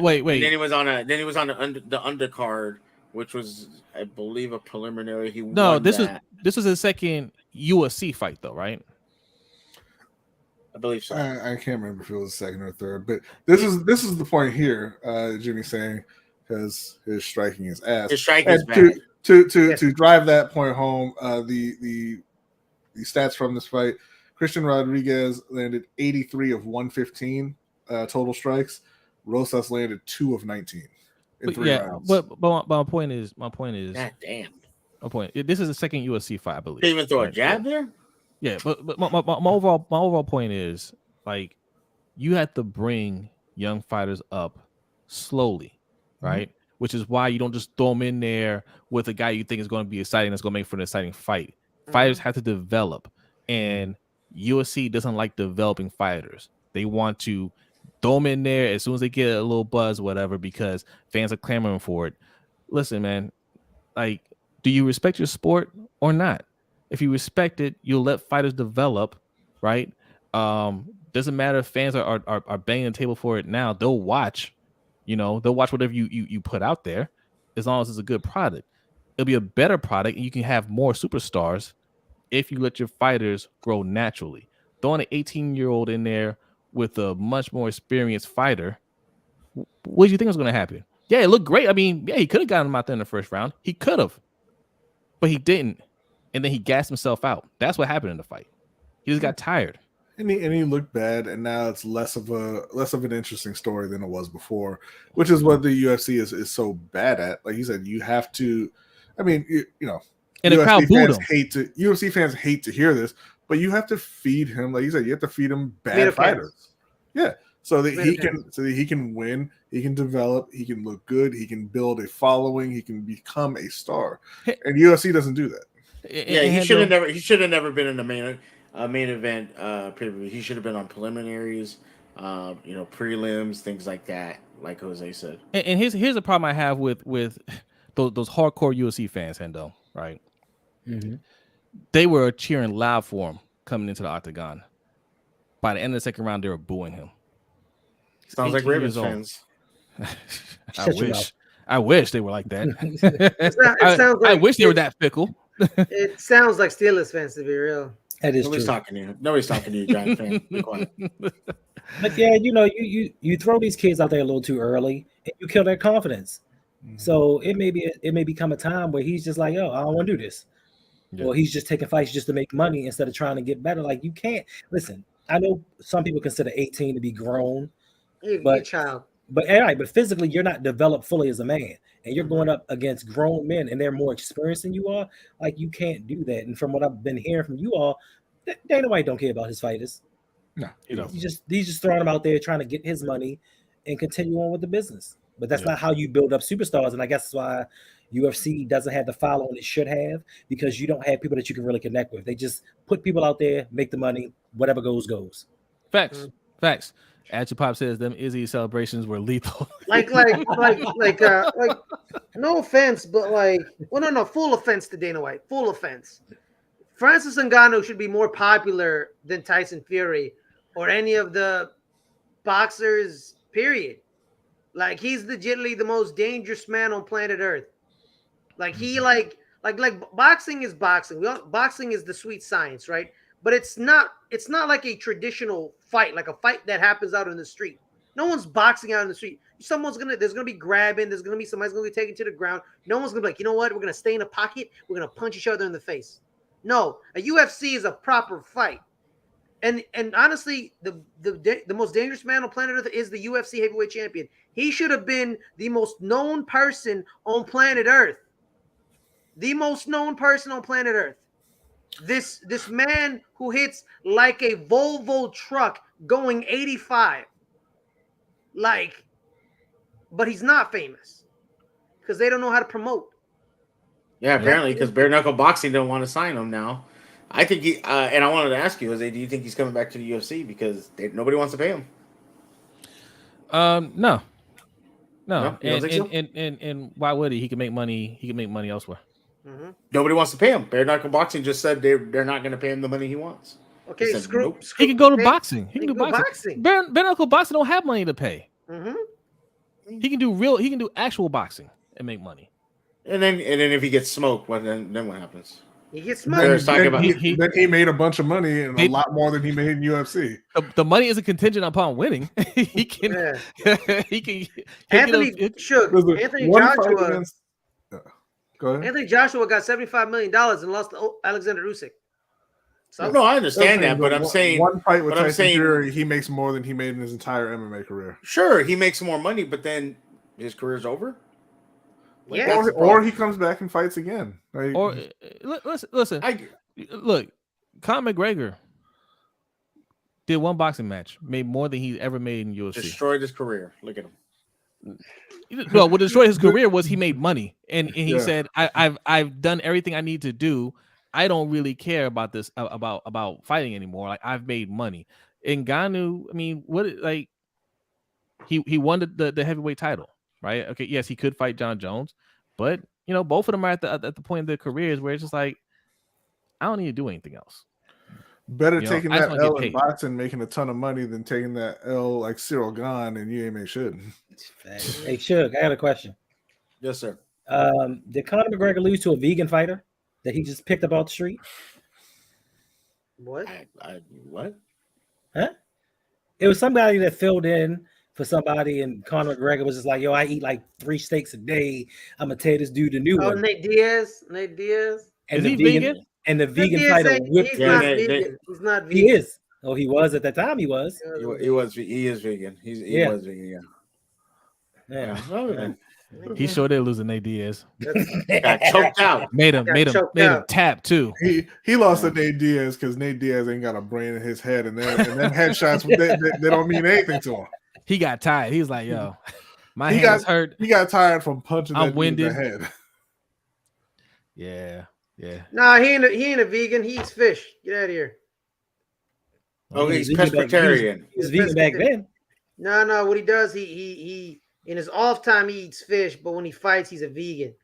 wait. And then he was on the undercard, which was, I believe, a preliminary. This was his second UFC fight, though, right? I believe so. I can't remember if it was the second or third, but this is the point here. Jimmy's saying because his striking is ass. His striking is bad. To drive that point home, the stats from this fight: Christian Rodriguez landed 83 of 115 total strikes. Rosas landed 2 of 19 in 3 rounds. But my point is, God damn. My point. This is the second UFC fight, I believe. Didn't even throw a jab there. Yeah, but my overall point is, like, you have to bring young fighters up slowly, right? Which is why you don't just throw them in there with a guy you think is going to be exciting, that's going to make for an exciting fight. Fighters have to develop, and UFC doesn't like developing fighters. They want to throw them in there as soon as they get a little buzz, whatever, because fans are clamoring for it. Listen, man, like, do you respect your sport or not? If you respect it, you'll let fighters develop, right? Doesn't matter if fans are banging the table for it now. They'll watch, they'll watch whatever you put out there, as long as it's a good product. It'll be a better product, and you can have more superstars if you let your fighters grow naturally. Throwing an 18-year-old in there with a much more experienced fighter, what do you think was going to happen? Yeah, it looked great. I mean, yeah, he could have gotten him out there in the first round. He could have, but he didn't. And then he gassed himself out. That's what happened in the fight. He just got tired. And he looked bad, and now it's less of an interesting story than it was before, which is what the UFC is so bad at. Like you said, you have to. I mean, you know, and the crowd booed him. UFC fans hate to hear this, but you have to feed him. Like you said, you have to feed him bad fighters. Yeah, so that he can win, he can develop, he can look good, he can build a following, he can become a star. And UFC doesn't do that. Yeah, he should have never been in the main event. He should have been on preliminaries, prelims, things like that. Like Jose said. And here's the problem I have with those hardcore UFC fans, Hendo. Right? Mm-hmm. They were cheering loud for him coming into the octagon. By the end of the second round, they were booing him. Sounds like Ravens fans. I wish they were like that. I wish they were that fickle. It sounds like Steelers fans, to be real. That is Nobody's true. talking to you. Nobody's talking to you, Giant fan. Be quiet. But yeah, you throw these kids out there a little too early, and you kill their confidence. Mm-hmm. So it may become a time where he's just like, "Yo, I don't want to do this," or he's just taking fights just to make money instead of trying to get better. Like you can't listen. I know some people consider 18 to be grown, but child. But physically, you're not developed fully as a man, and you're going up against grown men, and they're more experienced than you are. Like you can't do that. And from what I've been hearing from you all, Dana White don't care about his fighters. No, he's just throwing them out there trying to get his money and continue on with the business. But that's not how you build up superstars, and I guess that's why UFC doesn't have the following it should have, because you don't have people that you can really connect with. They just put people out there, make the money, whatever goes. Facts. Actually, Pop says them Izzy celebrations were lethal. like, no offense, but no, full offense to Dana White. Full offense. Francis Ngannou should be more popular than Tyson Fury or any of the boxers, period. Like, he's legitimately the most dangerous man on planet Earth. Like, he like boxing is boxing. Boxing is the sweet science, right? But it's not like a traditional fight, like a fight that happens out in the street. No one's boxing out in the street. There's gonna be grabbing, somebody's gonna be taken to the ground. No one's gonna be like, you know what, we're gonna stay in a pocket, we're gonna punch each other in the face. No, a UFC is a proper fight. And honestly, the most dangerous man on planet Earth is the UFC heavyweight champion. He should have been the most known person on planet Earth. The most known person on planet Earth. This man who hits like a Volvo truck going 85. But he's not famous because they don't know how to promote. Yeah, apparently, because bare knuckle boxing don't want to sign him now. I think he and I wanted to ask you, Jose, do you think he's coming back to the UFC because nobody wants to pay him? No. And why would he? He can make money. He can make money elsewhere. Mm-hmm. Nobody wants to pay him. Bare knuckle boxing just said they're not going to pay him the money he wants. Okay, said, screw. He can go to boxing. He can do boxing. Bare knuckle boxing don't have money to pay. Mm-hmm. He can do actual boxing and make money. And then if he gets smoked, then what happens? He gets smoked. Then he made a bunch of money and a lot more than he made in UFC. The money isn't contingent upon winning. he can. He can. Anthony Joshua. Go ahead. Anthony Joshua got $75 million and lost to Alexander Usyk. So no, I understand that, but I'm saying one fight with Tyson Fury, he makes more than he made in his entire MMA career. Sure, he makes more money, but then his career's over. Or he comes back and fights again. Or listen. Look, Conor McGregor did one boxing match, made more than he ever made in UFC. Destroyed his career. Look at him. No, what destroyed his career was he made money, and he said, "I've done everything I need to do. I don't really care about this about fighting anymore. Like, I've made money." Ngannou, I mean, he won the heavyweight title, right? Okay, yes, he could fight John Jones, but both of them are at the point of their careers where it's just like, I don't need to do anything else. Better taking that L in boxing, making a ton of money, than taking that L like Cyril Gane and you ain't make shit. Hey, Suge, I got a question. Yes, sir. Did Conor McGregor lose to a vegan fighter that he just picked up off the street? What? What? Huh? It was somebody that filled in for somebody, and Conor McGregor was just like, "Yo, I eat like 3 steaks a day. I'm gonna tell this dude a new one." Nate Diaz. And Is the he vegan vegan? and the Nate vegan Diaz fighter ain't- whipped he's him. not Yeah, vegan. He's not vegan. He is. Oh, he was at that time. He was. He is vegan. He Yeah. was vegan. Yeah. Yeah. He sure did lose to Nate Diaz. Got choked out. Made him tap too. He lost to Nate Diaz because Nate Diaz ain't got a brain in his head, and then headshots they don't mean anything to him. He got tired. He was like, "Yo, my He hands hurt." He got tired from punching I'm that dude in the winded. head. Yeah. Nah, he ain't a vegan. He eats fish. Get out of here. Oh, He he's was vegan pescatarian. He was vegan back then. No. What he does, he in his off time he eats fish, but when he fights, he's a vegan.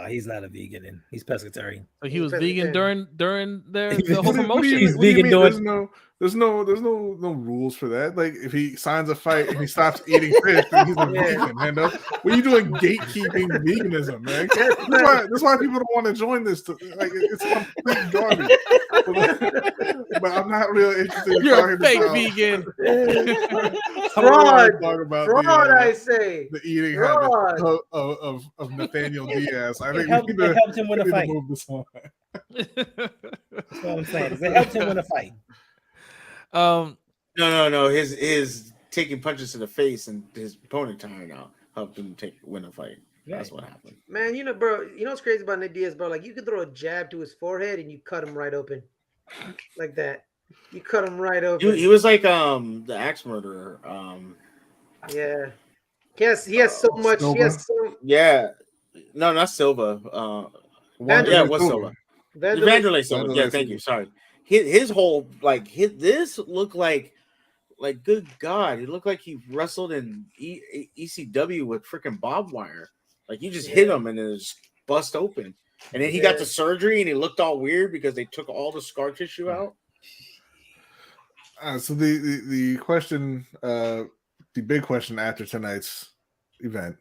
He's not a vegan, and he's pescatarian. So he was He's vegan vegetarian. during the What whole do you- promotion. He's What do you vegan mean? doing- There's no rules for that. Like if he signs a fight and he stops eating fish, then he's a vegan. Man, what are you doing gatekeeping veganism, man? That's why people don't want to join this. Like it's complete garbage. But I'm not really interested in You're a talking fake about vegan. Fraud, I say. the eating Fraud. habit of Nathaniel Diaz. I think It helped him win a we need to fight. move this on. That's what I'm saying. It helped him win a fight. No. His taking punches to the face and his opponent tiring out helped him win a fight. That's what happened. Man, bro, what's crazy about Nate Diaz, bro? Like you could throw a jab to his forehead and you cut him right open. Like that. You cut him right open. He was like the axe murderer. Yeah. Yes, he has so much. Silva? He has so Yeah. No, not Silva. Yeah, it was Silva. Vanderlei Silva. Yeah, thank you. Sorry. His whole this looked like good God, it looked like he wrestled in ECW with freaking barbed wire. Like you just hit him and it just bust open. And then he got the surgery and he looked all weird because they took all the scar tissue out. So the question, the big question after tonight's event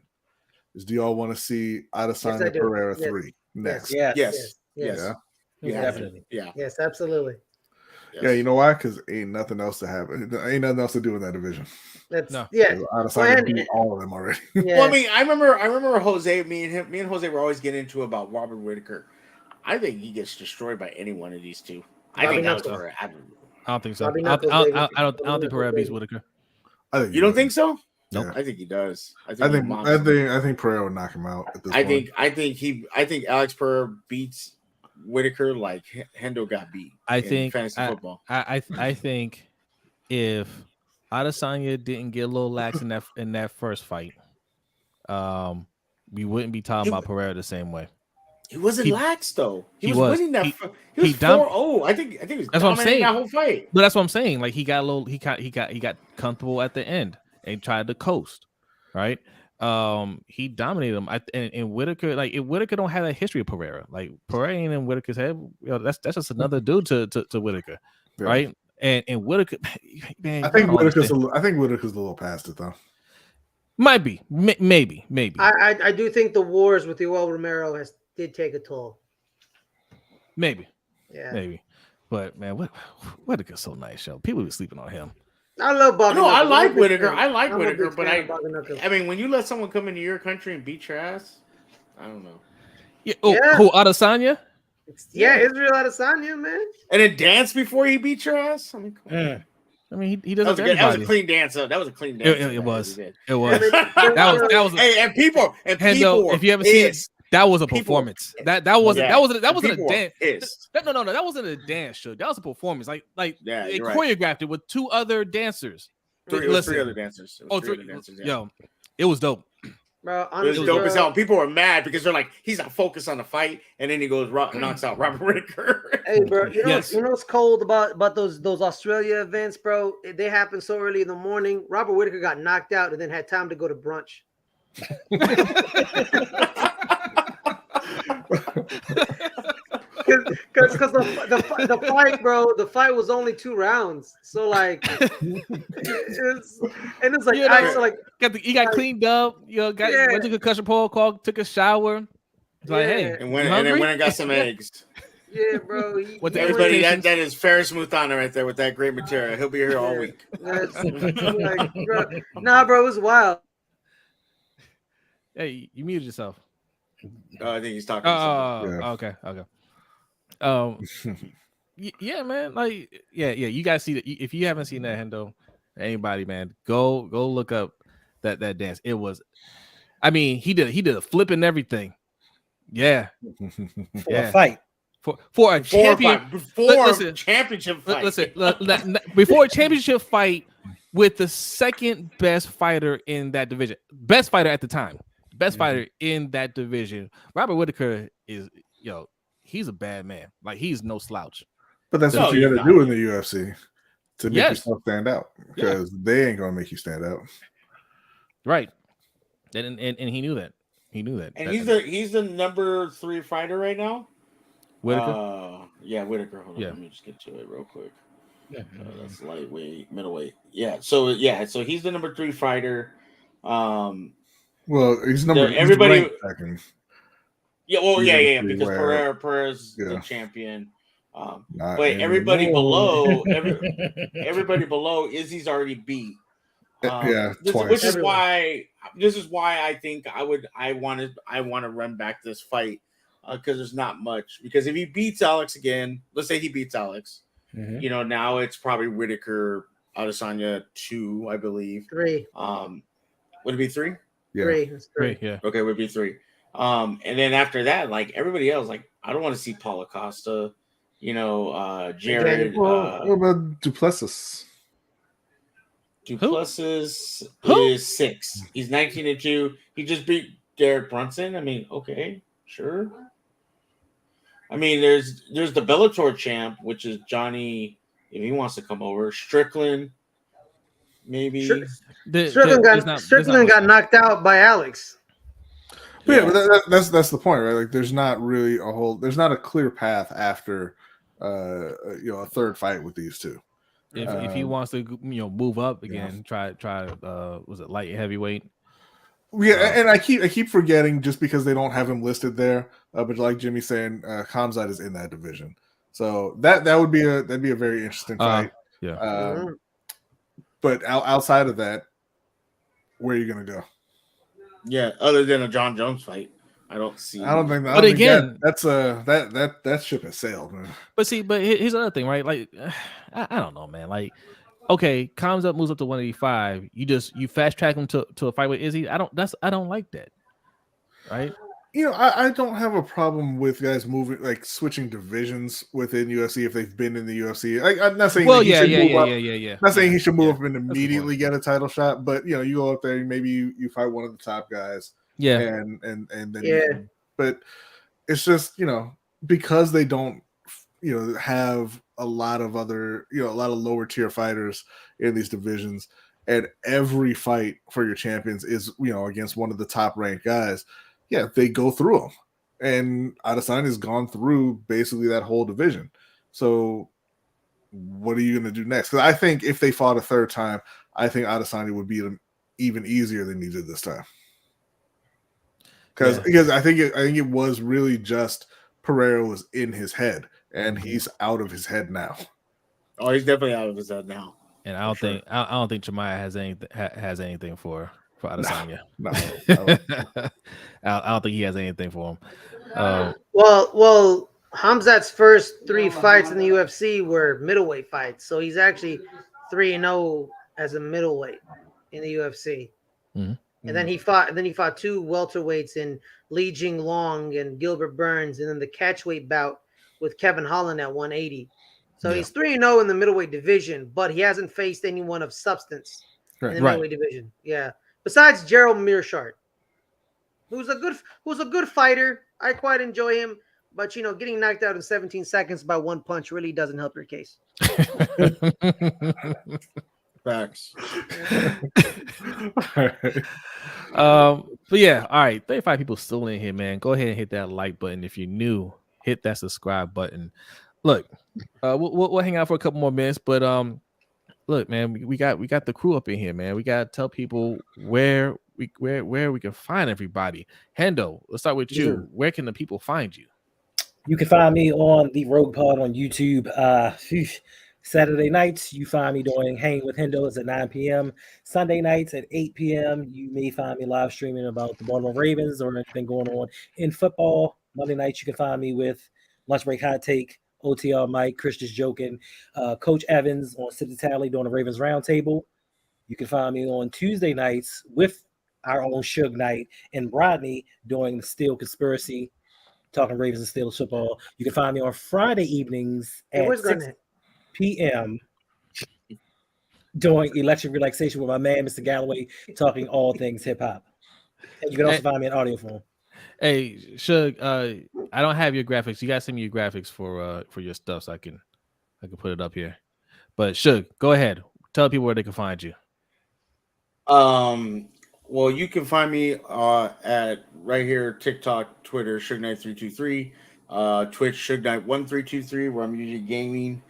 is: do y'all want to see Adesanya Pereira 3 next? Yes. Yeah, definitely. Yeah. Yes, absolutely. Yes. Yeah, you know why? Because ain't nothing else to happen. Ain't nothing else to do in that division. That's No. Adesanya beat all of them already. Yeah. Well, I mean, I remember Jose. Me and Jose were always getting into about Robert Whitaker. I think he gets destroyed by any one of these two. I think that's where I don't think so. Bobby I Knuckles, don't think Pereira beats Whitaker. You don't think so? Nope. I think he does. I think Pereira will knock him out at this point. I think Alex Pereira beats Whitaker like Hendo got beat. I think fantasy football. I think if Adesanya didn't get a little lax in that first fight, we wouldn't be talking about Pereira the same way. He wasn't lax though. He was winning that. He was 4-0. I think he was. That's what I'm saying. That whole fight. But that's what I'm saying. Like he got a little. He got comfortable at the end and tried to coast. Right. He dominated him. And Whitaker, like if Whitaker don't have that history of Pereira, like Pereira ain't in Whitaker's head. That's just another dude to Whitaker, right? And Whitaker, man, I think Whitaker's a little past it though. Might be, maybe. I do think the wars with Yoel Romero did take a toll. Maybe. Yeah. But man, Whitaker's so nice, yo. People be sleeping on him. I love Bobby. No, I like Whitaker. I'm a big But fan of Bobby Knuckles. I mean, when you let someone come into your country and beat your ass, I don't know. Yeah. Who Adesanya? Yeah, Israel Adesanya, man. And then dance before he beat your ass. I mean, come on. I mean, he does it to That was everybody. a clean dance. That was a clean dance. It was. That It was. That was. Hey, and people. If you ever seen it, that was a performance. That wasn't a dance. No, that wasn't a dance show. That was a performance. Like they choreographed it with two other dancers. Three other dancers. Yo, it was dope. Bro, It was dope as hell. People were mad because they're like, he's not focused on the fight, and then he goes knocks out Robert Whitaker. Hey, bro, you know what's cold about those Australia events, bro? They happen so early in the morning. Robert Whitaker got knocked out and then had time to go to brunch. Because the fight, bro, the fight was only 2 rounds. So like, it's like, he got cleaned up. Went to concussion protocol, took a shower, It's like, hey, and then went and got some eggs. Yeah, bro. Everybody, that is Ferris Muthana right there with that great material. He'll be here all week. Like, bro. Nah, bro, it was wild. Hey, you muted yourself. I think he's talking. Okay. Yeah, man. Like, yeah. You guys see that? If you haven't seen that, Hendo, anybody, man, go look up that dance. It was, I mean, he did a flip and everything. Yeah, for a fight. For a champion, championship fight. Listen, before a championship fight with the second best fighter in that division, best fighter at the time, best fighter in that division. Robert Whittaker is, he's a bad man. Like, he's no slouch. But that's what you got to do in the UFC to make yourself stand out, because they ain't gonna make you stand out. Right. And he knew that. He knew that. And he's the number 3 fighter right now. Whittaker? Whittaker. Hold on, yeah. Let me just get to it real quick. That's lightweight, middleweight. So he's the number 3 fighter. Well, he's number everybody. Second. Because Pereira's the champion. But everybody below, everybody below, Izzy's already beat. Twice. This is why I think I want to run back this fight. Because there's not much. Because if he beats Alex again, let's say he beats Alex, now it's probably Whittaker, Adesanya 2, I believe. 3. Would it be 3? Yeah. 3. Yeah. Okay, would be 3. And then after that, like everybody else, like I don't want to see Paulo Costa, Jared. What about Duplessis? Duplessis is 6. He's 19-2. He just beat Derek Brunson. I mean, okay, sure. I mean, there's the Bellator champ, which is Johnny, if he wants to come over. Strickland, maybe. Strickland got knocked out by Alex. But but that's the point, right? Like, there's not really there's not a clear path after a third fight with these two. If he wants to move up again, try was it light heavyweight? Yeah, and I keep forgetting just because they don't have him listed there. But like Jimmy's saying, Khamzat is in that division, so that'd be a very interesting fight. But outside of that, where are you gonna go? Yeah, other than a John Jones fight, I don't think. But again, that ship has sailed, man. But here's the other thing, right? Like, I don't know, man. Like, okay, Khamzat moves up to 185. You fast track him to a fight with Izzy. I don't like that, right? I don't have a problem with guys moving, like switching divisions within UFC if they've been in the UFC. I'm not saying Not saying he should move up and immediately get a title shot, but you go up there and maybe you fight one of the top guys. Yeah, and then but it's just because they don't have a lot of other a lot of lower tier fighters in these divisions, and every fight for your champions is against one of the top ranked guys. Yeah, they go through them, and Adesanya has gone through basically that whole division. So, what are you going to do next? Because I think if they fought a third time, I think Adesanya would beat him even easier than he did this time. Because I think it was really just Pereira was in his head, and he's out of his head now. Oh, he's definitely out of his head now. And I don't think Jemiah has anything for Adesanya. No. I don't think he has anything for him. Well, Khamzat's first 3 fights in the UFC were middleweight fights, so he's actually 3-0 as a middleweight in the UFC. Mm-hmm. And then he fought 2 welterweights in Li Jinglong and Gilbert Burns, and then the catchweight bout with Kevin Holland at 180. So he's 3-0 in the middleweight division, but he hasn't faced anyone of substance in the middleweight division. Yeah. Besides Gerald Mearshart, who's a good fighter. I quite enjoy him, but getting knocked out in 17 seconds by one punch really doesn't help your case. Facts. But yeah, all right. 35 people still in here, man. Go ahead and hit that like button. If you're new, hit that subscribe button. Look, we'll hang out for a couple more minutes, but look, man, we got the crew up in here, man. We gotta tell people where where we can find everybody. Hendo, let's start with you. Sure. Where can the people find you? You can find me on the Rogue Pod on YouTube. Saturday nights, you find me doing Hang with Hendos at 9 p.m. Sunday nights at 8 p.m. You may find me live streaming about the Baltimore Ravens or anything going on in football. Monday nights, you can find me with Lunch Break Hot Take, OTR Mike, Chris Just Joking, Coach Evans on Sit the Tally doing the Ravens Roundtable. You can find me on Tuesday nights with our own Suge Knight and Brodny doing the Steel Conspiracy, talking Ravens and Steelers football. You can find me on Friday evenings at 6 p.m. doing Electric Relaxation with my man, Mr. Galloway, talking all things hip hop. And you can also find me in audio form. Hey, Suge, I don't have your graphics. You guys send me your graphics for your stuff so I can put it up here. But Suge, go ahead. Tell people where they can find you. Well, you can find me at right here, TikTok, Twitter, Suge Knight 323, Twitch, Suge Knight 1323, where I'm usually gaming,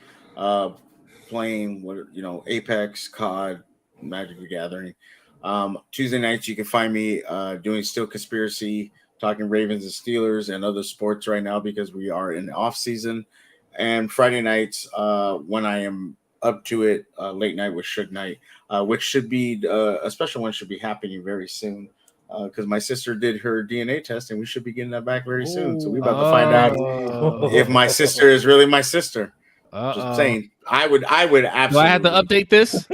playing Apex, COD, Magic the Gathering. Tuesday nights you can find me doing Steel Conspiracy, talking Ravens and Steelers and other sports right now because we are in off season. And Friday nights when I am up to it, late night with Suge Knight, which should be a special one, should be happening very soon because my sister did her DNA test and we should be getting that back very soon. So we're about to find out if my sister is really my sister. Just saying, I would absolutely. Do I have to update this?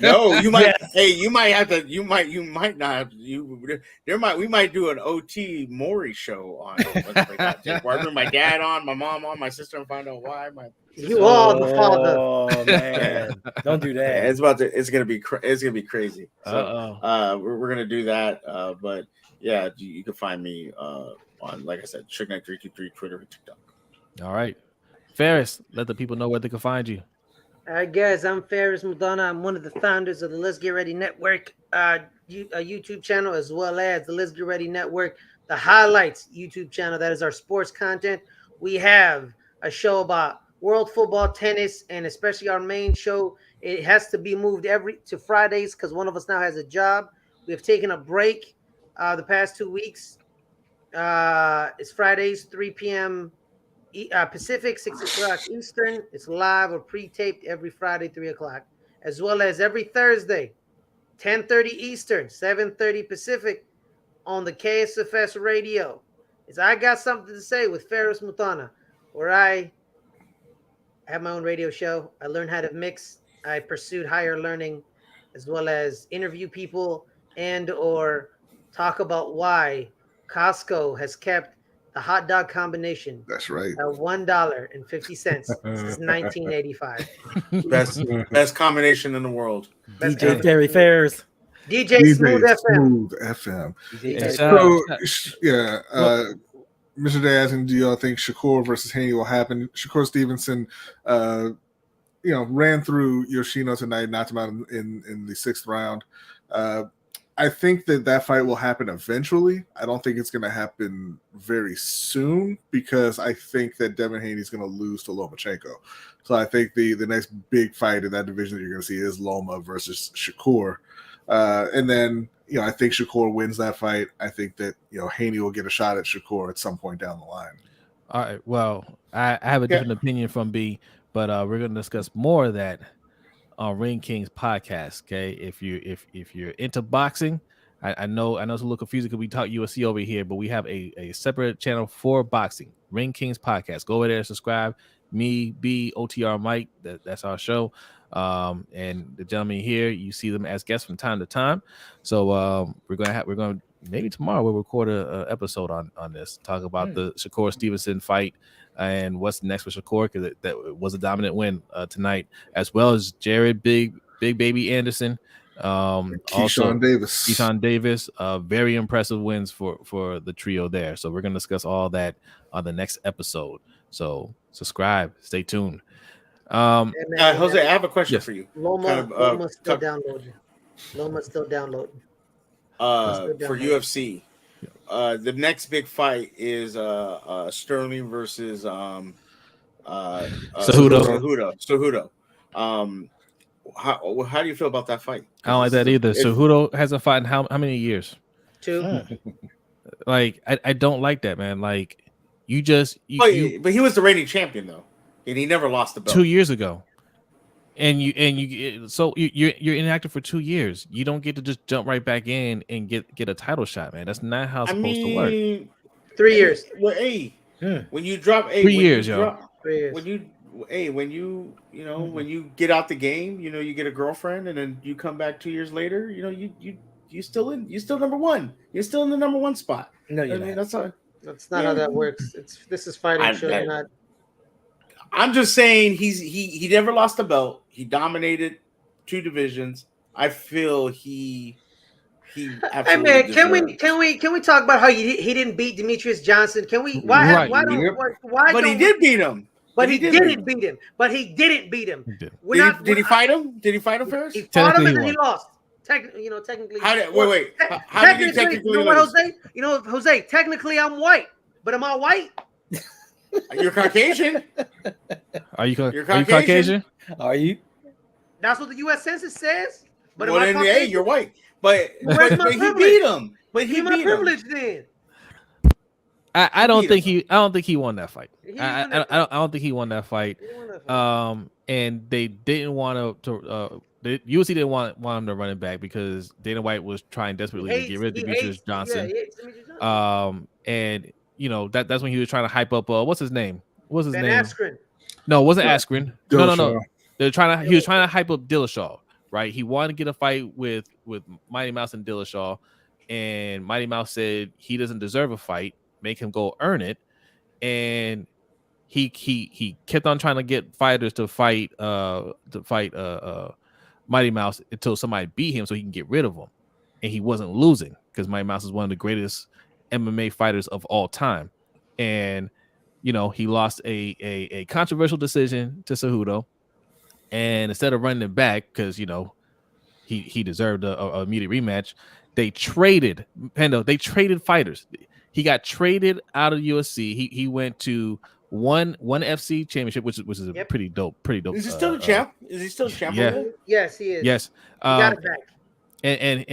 No, you might. Yes. Hey, you might have to. You might not have to. We might do an OT Maury show on it. Where I bring my dad on, my mom on, my sister, and find out why. You are the father. Oh man, don't do that. It's gonna be crazy. So, we're gonna do that. But yeah, you can find me on, like I said, Suge Knight 323, Twitter, and TikTok. All right. Ferris, let the people know where they can find you. All right, guys, I'm Ferris Madonna. I'm one of the founders of the Let's Get Ready Network, a YouTube channel, as well as the Let's Get Ready Network, the Highlights YouTube channel. That is our sports content. We have a show about world football, tennis, and especially our main show. It has to be moved to Fridays because one of us now has a job. We have taken a break the past 2 weeks. It's Fridays, 3 p.m. Pacific, 6 o'clock Eastern. It's live or pre-taped every Friday, 3 o'clock, as well as every Thursday, 10:30 Eastern, 7:30 Pacific on the KSFS radio. It's I Got Something to Say with Ferris Mutana, where I have my own radio show. I learned how to mix. I pursued higher learning, as well as interview people and or talk about why Costco has kept the hot dog combination. That's right. At $1.50 since 1985. Best combination in the world. DJ Terry Fairs. DJ Smooth FM. Mr. Day asking, do y'all think Shakur versus Haney will happen? Shakur Stevenson, ran through Yoshino tonight, knocked him out in the 6th round. I think that fight will happen eventually. I don't think it's going to happen very soon because I think that Devin Haney is going to lose to Lomachenko. So I think the next big fight in that division that you're going to see is Loma versus Shakur. And then, I think Shakur wins that fight. I think that, Haney will get a shot at Shakur at some point down the line. All right. Well, I have a different opinion from B, but we're going to discuss more of that on Ring Kings podcast. Okay, if you're into boxing, I know it's a little confusing because we talk UFC over here, but we have a separate channel for boxing, Ring Kings podcast. Go over there, subscribe. Me, B, OTR Mike, that's our show. And the gentlemen here, you see them as guests from time to time. So we're going maybe tomorrow we'll record a episode on this, talk about the Shakur Stevenson fight and what's next for Shakur, because that was a dominant win tonight, as well as Jared Big Baby Anderson, Keyshawn Davis, very impressive wins for the trio there. So we're going to discuss all that on the next episode. So subscribe, stay tuned. Jose, I have a question for you. Loma's still downloading. For UFC. The next big fight is Sterling versus Cejudo. How do you feel about that fight? I don't like that either. Cejudo hasn't fought in how many years? 2. Like I don't like that, man. Like you just but he was the reigning champion though, and he never lost the belt 2 years ago. And you're inactive for 2 years. You don't get to just jump right back in and get a title shot, man. That's not how it's supposed to work. 3 years. Well, hey, when you drop 3 years, yo. 3 years. When you get out the game, you get a girlfriend, and then you come back 2 years later, you still number one. You're still in the number one spot. No, you're not. That's not how that works. This is fighting show, not. I'm just saying he never lost a belt. He dominated 2 divisions. I feel he absolutely. Hey man, can we talk about how he didn't beat Demetrius Johnson? Can we? Why But he did beat him. But he didn't beat him. But he didn't beat him. Did he fight him? Did he fight him first? He fought him and then he lost. Technically. Wait. How did he technically You know what, Jose? Jose, technically I'm white, but am I white? You're Caucasian. Are you Caucasian? Are you? That's what the U.S. Census says. But well, then, you're white. But he beat him. But he my beat privilege him. then. I don't think he won that fight. I don't think he won that fight. And they didn't want to. The UFC didn't want him to run it back because Dana White was trying desperately to get rid of Demetrius Johnson. And that's when he was trying to hype up. What's his name? What's his name? Askren. No, it wasn't Askren. No. He was trying to hype up Dillashaw, right? He wanted to get a fight with Mighty Mouse and Dillashaw, and Mighty Mouse said he doesn't deserve a fight. Make him go earn it, and he kept on trying to get fighters to fight Mighty Mouse until somebody beat him so he can get rid of him, and he wasn't losing because Mighty Mouse is one of the greatest MMA fighters of all time, and he lost a controversial decision to Cejudo, and instead of running it back because he deserved a immediate rematch, they traded fighters. He got traded out of UFC. He went to one FC championship, which is a pretty dope. Is he still the champ? Is he still the champ? Yeah. Yes, he is. Yes. He got it back. And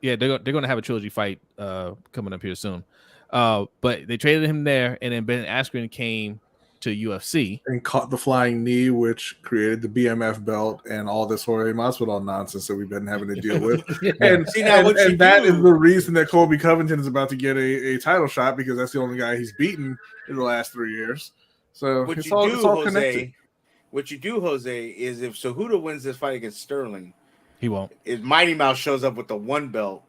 they're gonna have a trilogy fight coming up here soon. But they traded him there, and then Ben Askren came to UFC and caught the flying knee, which created the BMF belt and all this Jorge Masvidal nonsense that we've been having to deal with. And that is the reason that Colby Covington is about to get a title shot, because that's the only guy he's beaten in the last 3 years. So it's all connected. What you do, Jose, is if Cejudo wins this fight against Sterling, he won't. If Mighty Mouse shows up with the one belt,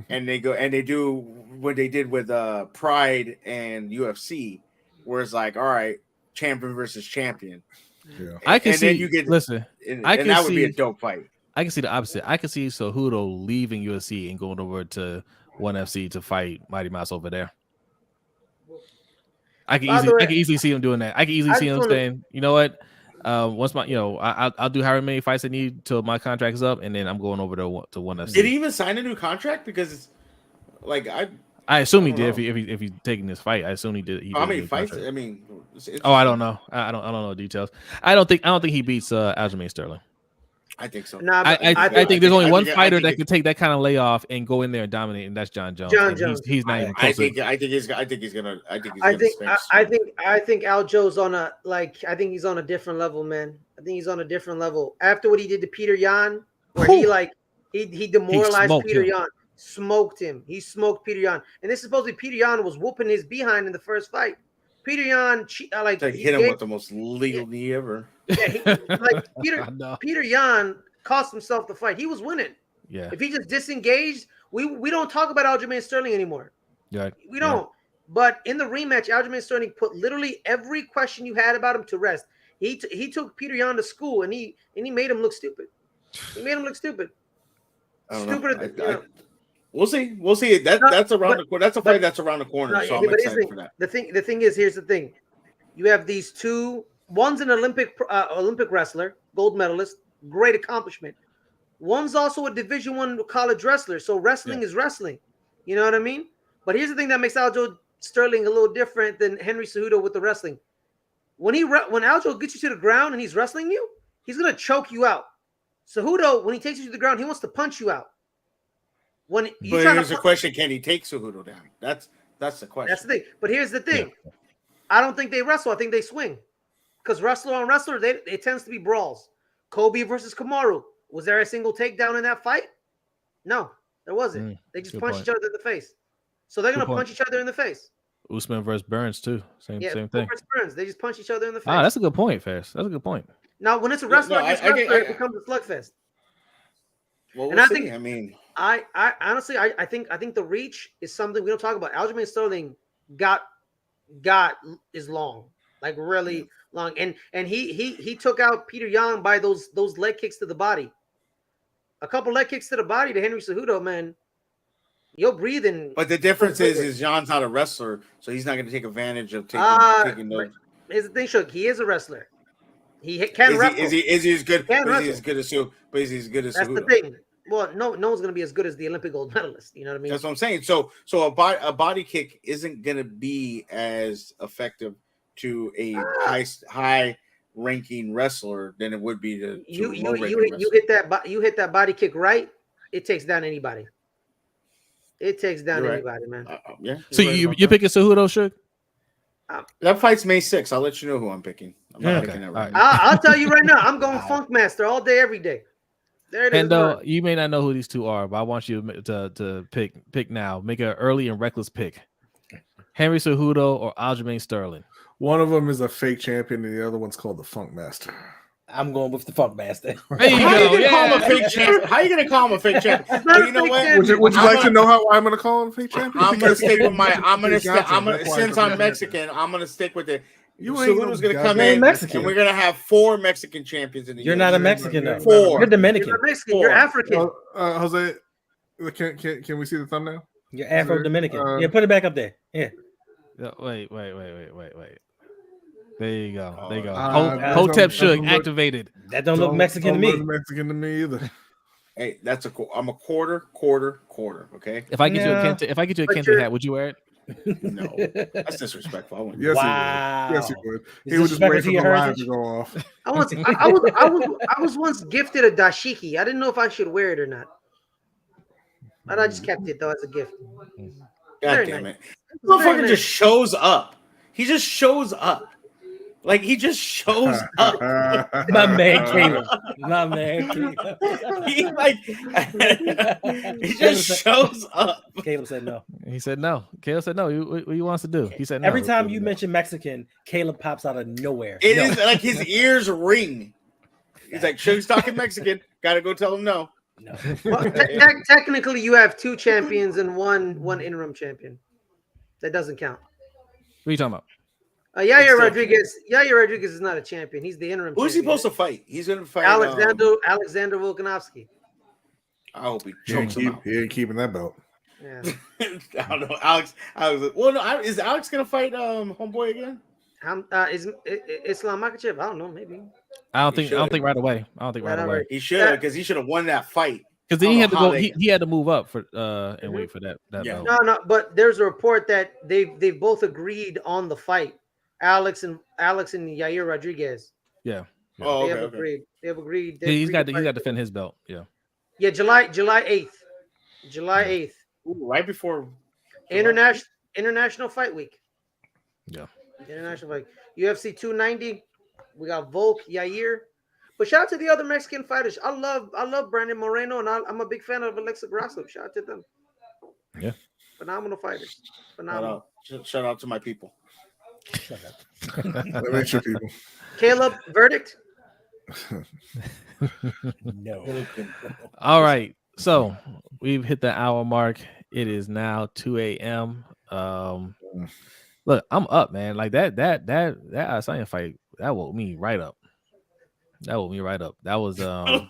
and they do what they did with Pride and UFC, where it's like, all right, champion versus champion. Yeah. I can see. Then you get, that would be a dope fight. I can see the opposite. I can see Cejudo leaving UFC and going over to ONE FC to fight Mighty Mouse over there. I can easily see him doing that. I can easily see him saying, you know what? Once I'll do however many fights I need till my contract is up, and then I'm going over to ONE FC. Did he even sign a new contract? Because it's like I assume he did. If he's taking this fight, I assume he did. How many fights? Contract. I mean, I don't know. I don't know the details. I don't think he beats Aljamain Sterling. I think so. Nah, I think there's only one fighter that could take that kind of layoff and go in there and dominate, and that's John Jones. He's not even close. I think he's gonna. I think Aljo's on a I think he's on a different level, man. I think he's on a different level after what he did to Peter Yan, where he demoralized Peter Yan, smoked him. He smoked Peter Yan, and this is supposedly Peter Yan was whooping his behind in the first fight. Peter Yan hit him with the most legal knee ever. Yeah, Peter Yan cost himself the fight. He was winning. Yeah. If he just disengaged, we don't talk about Aljamain Sterling anymore. Yeah. We don't. Yeah. But in the rematch, Aljamain Sterling put literally every question you had about him to rest. He took Peter Yan to school and he made him look stupid. He made him look stupid. We'll see. That's around the corner. That's a fight that's around the corner. So I'm excited for that. The thing is, here's the thing. You have these two. One's an Olympic wrestler, gold medalist, great accomplishment. One's also a Division I college wrestler, so wrestling is wrestling. You know what I mean? But here's the thing that makes Aljo Sterling a little different than Henry Cejudo with the wrestling. When Aljo gets you to the ground and he's wrestling you, he's gonna choke you out. Cejudo, when he takes you to the ground, he wants to punch you out. When you but here's the question: can he take Cejudo down? That's the question. That's the thing. But here's the thing: I don't think they wrestle. I think they swing. Because wrestler on wrestler, it tends to be brawls. Kobe versus Kamaru. Was there a single takedown in that fight? No, there wasn't. They just punched each other in the face. So they're going to punch each other in the face. Usman versus Burns too. Same thing. Versus Burns. They just punch each other in the face. Ah, that's a good point, Fast. That's a good point. Now, when it's a wrestler against wrestler, it becomes a slugfest. Well, and I honestly, I think the reach is something we don't talk about. Aljamain Sterling is long, like really long, and he took out Peter Yan by those leg kicks to the body. A couple leg kicks to the body to Henry Cejudo, man. You're breathing. But the difference is Jan's not a wrestler, so he's not going to take advantage of taking those. Here's the thing, Shook. He is a wrestler. He can wrestle. Is he as good? Is he as good as Cejudo? But is he as good as That's Cejudo? the thing. Well, no one's going to be as good as the Olympic gold medalist. You know what I mean? That's what I'm saying. So a body kick isn't going to be as effective to a high ranking wrestler than it would be to you hit that body kick right, it takes down anybody. It takes down anybody, man. Yeah. So you're picking Cejudo, Shook? That fight's May 6th. I'll let you know who I'm picking. I'm not picking that right now. I'll tell you right now. I'm going Funk Master all day, every day. There it is. And you may not know who these two are, but I want you to pick now. Make an early and reckless pick. Henry Cejudo or Aljamain Sterling. One of them is a fake champion, and the other one's called the Funk Master. I'm going with the Funk Master. There you go. Call him a fake champion? How are you going to call him a fake champion? You know what? Would you like to know how I'm going to call him a fake champion? I'm going to stick with since I'm Mexican, I'm going to stick with it. Cejudo's going to come in, Mexican. And we're going to have 4 Mexican champions in the You're not a Mexican, though. 4. You're Dominican. You're Mexican. You're African. Jose, can we see the thumbnail? You're Afro-Dominican. Yeah, put it back up there. Yeah. Wait. There you go. There you go. Hotep Shook activated. That don't look Mexican to me. Look Mexican to me either. Hey, I'm a quarter. Okay. If I get you a Kente hat, would you wear it? No, that's disrespectful. Yes, wow. He would. He would just wait for the line to go off. I was once gifted a dashiki. I didn't know if I should wear it or not, but I just kept it though as a gift. God damn it! This motherfucker just shows up. He just shows up. Like he just shows up. My man Caleb. He just shows up. Caleb said no. He said no. Caleb said no. What he wants to do? He said no. Every time you mention Mexican, Caleb pops out of nowhere. It is like his ears ring. He's like, Sugar's talking Mexican. Gotta go tell him no. No. Well, technically, you have 2 champions and one interim champion. That doesn't count. What are you talking about? Yair Rodriguez is not a champion. He's the interim. Who's he supposed to fight? He's going to fight Alexander Volkanovski. I hope he chokes him out. He ain't keeping that belt. Yeah. I don't know, Alex. Well, no, is Alex going to fight homeboy again? Is Islam Makhachev? I don't know. Maybe. I don't think right away. He should, because he should have won that fight. Because then he had to go. He had to move up for and wait for that. Yeah. Belt. No. But there's a report that they've both agreed on the fight. Alex and Yair Rodriguez. Yeah. Oh, they have agreed. He's got to defend his belt. Yeah. Yeah. July 8th. July 8th. Ooh, right before International Fight Week. Yeah. International Fight. UFC 290. We got Volk, Yair. But shout out to the other Mexican fighters. I love Brandon Moreno, and I'm a big fan of Alexa Grasso. Shout out to them. Yeah. Phenomenal fighters. Phenomenal. Shout out to my people. That makes your people. Caleb, verdict? No. All right. So we've hit the hour mark. It is now 2 a.m. Look, I'm up, man. Like that Adesanya fight, that woke me right up. That was I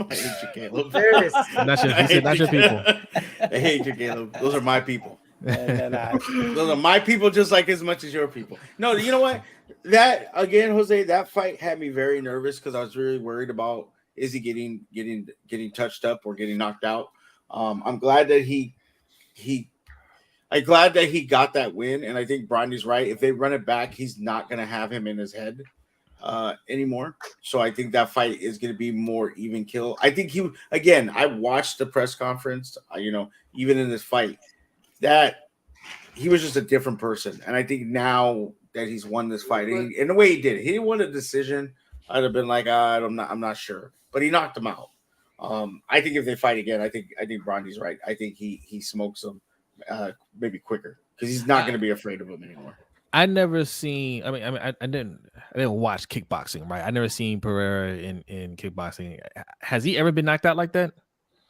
hate you, Caleb. There it is. Not your people. I hate you, Caleb. Those are my people. Those are my people just like as much as your people. No, you know what? That again, Jose, that fight had me very nervous because I was really worried about Izzy getting touched up or getting knocked out. I'm glad that he got that win, and I think Brodny's right. If they run it back, he's not gonna have him in his head. anymore. So I think that fight is going to be more even kill. I think I watched the press conference, even in this fight, that he was just a different person. And I think now that he's won this fight, and the way he did it, he didn't win a decision. I'd have been like, I'm not sure, but he knocked him out. I think if they fight again, I think Brodny's right. I think he smokes him maybe quicker because he's not going to be afraid of him anymore. I never seen. I didn't watch kickboxing, right? I never seen Pereira in kickboxing. Has he ever been knocked out like that?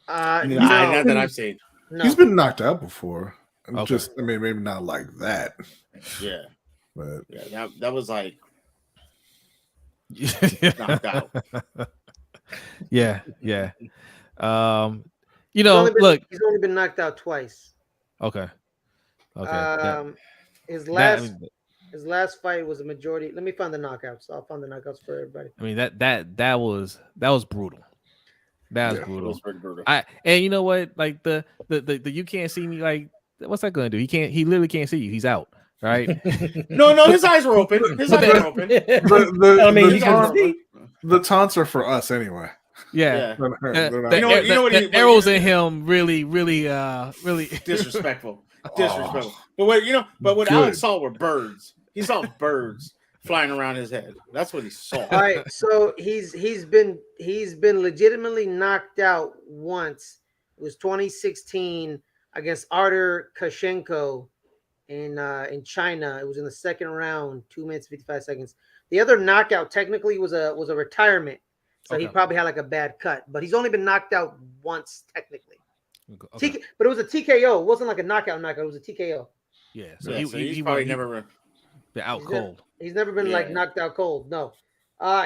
No. Not that I've seen. No. He's been knocked out before. Okay. Just, maybe not like that. Yeah, but yeah, that was like knocked out. Yeah. Look, he's only been knocked out twice. Okay. His last fight was a majority. Let me find the knockouts. I'll find the knockouts for everybody. I mean that was brutal. That was brutal. It was pretty brutal. And you know what? Like the you can't see me. Like, what's that going to do? He literally can't see you. He's out. Right? No, his eyes were open. His eyes were open. The taunts are for us anyway. Yeah. The arrows in him really disrespectful. But what Alex saw were birds. He saw birds flying around his head. That's what he saw. All right, so he's been legitimately knocked out once. It was 2016 against Artur Kashenko in China. It was in the second round, 2 minutes 55 seconds. The other knockout technically was a retirement, so he probably had like a bad cut. But he's only been knocked out once technically. Okay. But it was a TKO. It wasn't like a knockout. It was a TKO. Yeah, so he's probably never been out cold. He's never been like knocked out cold. No,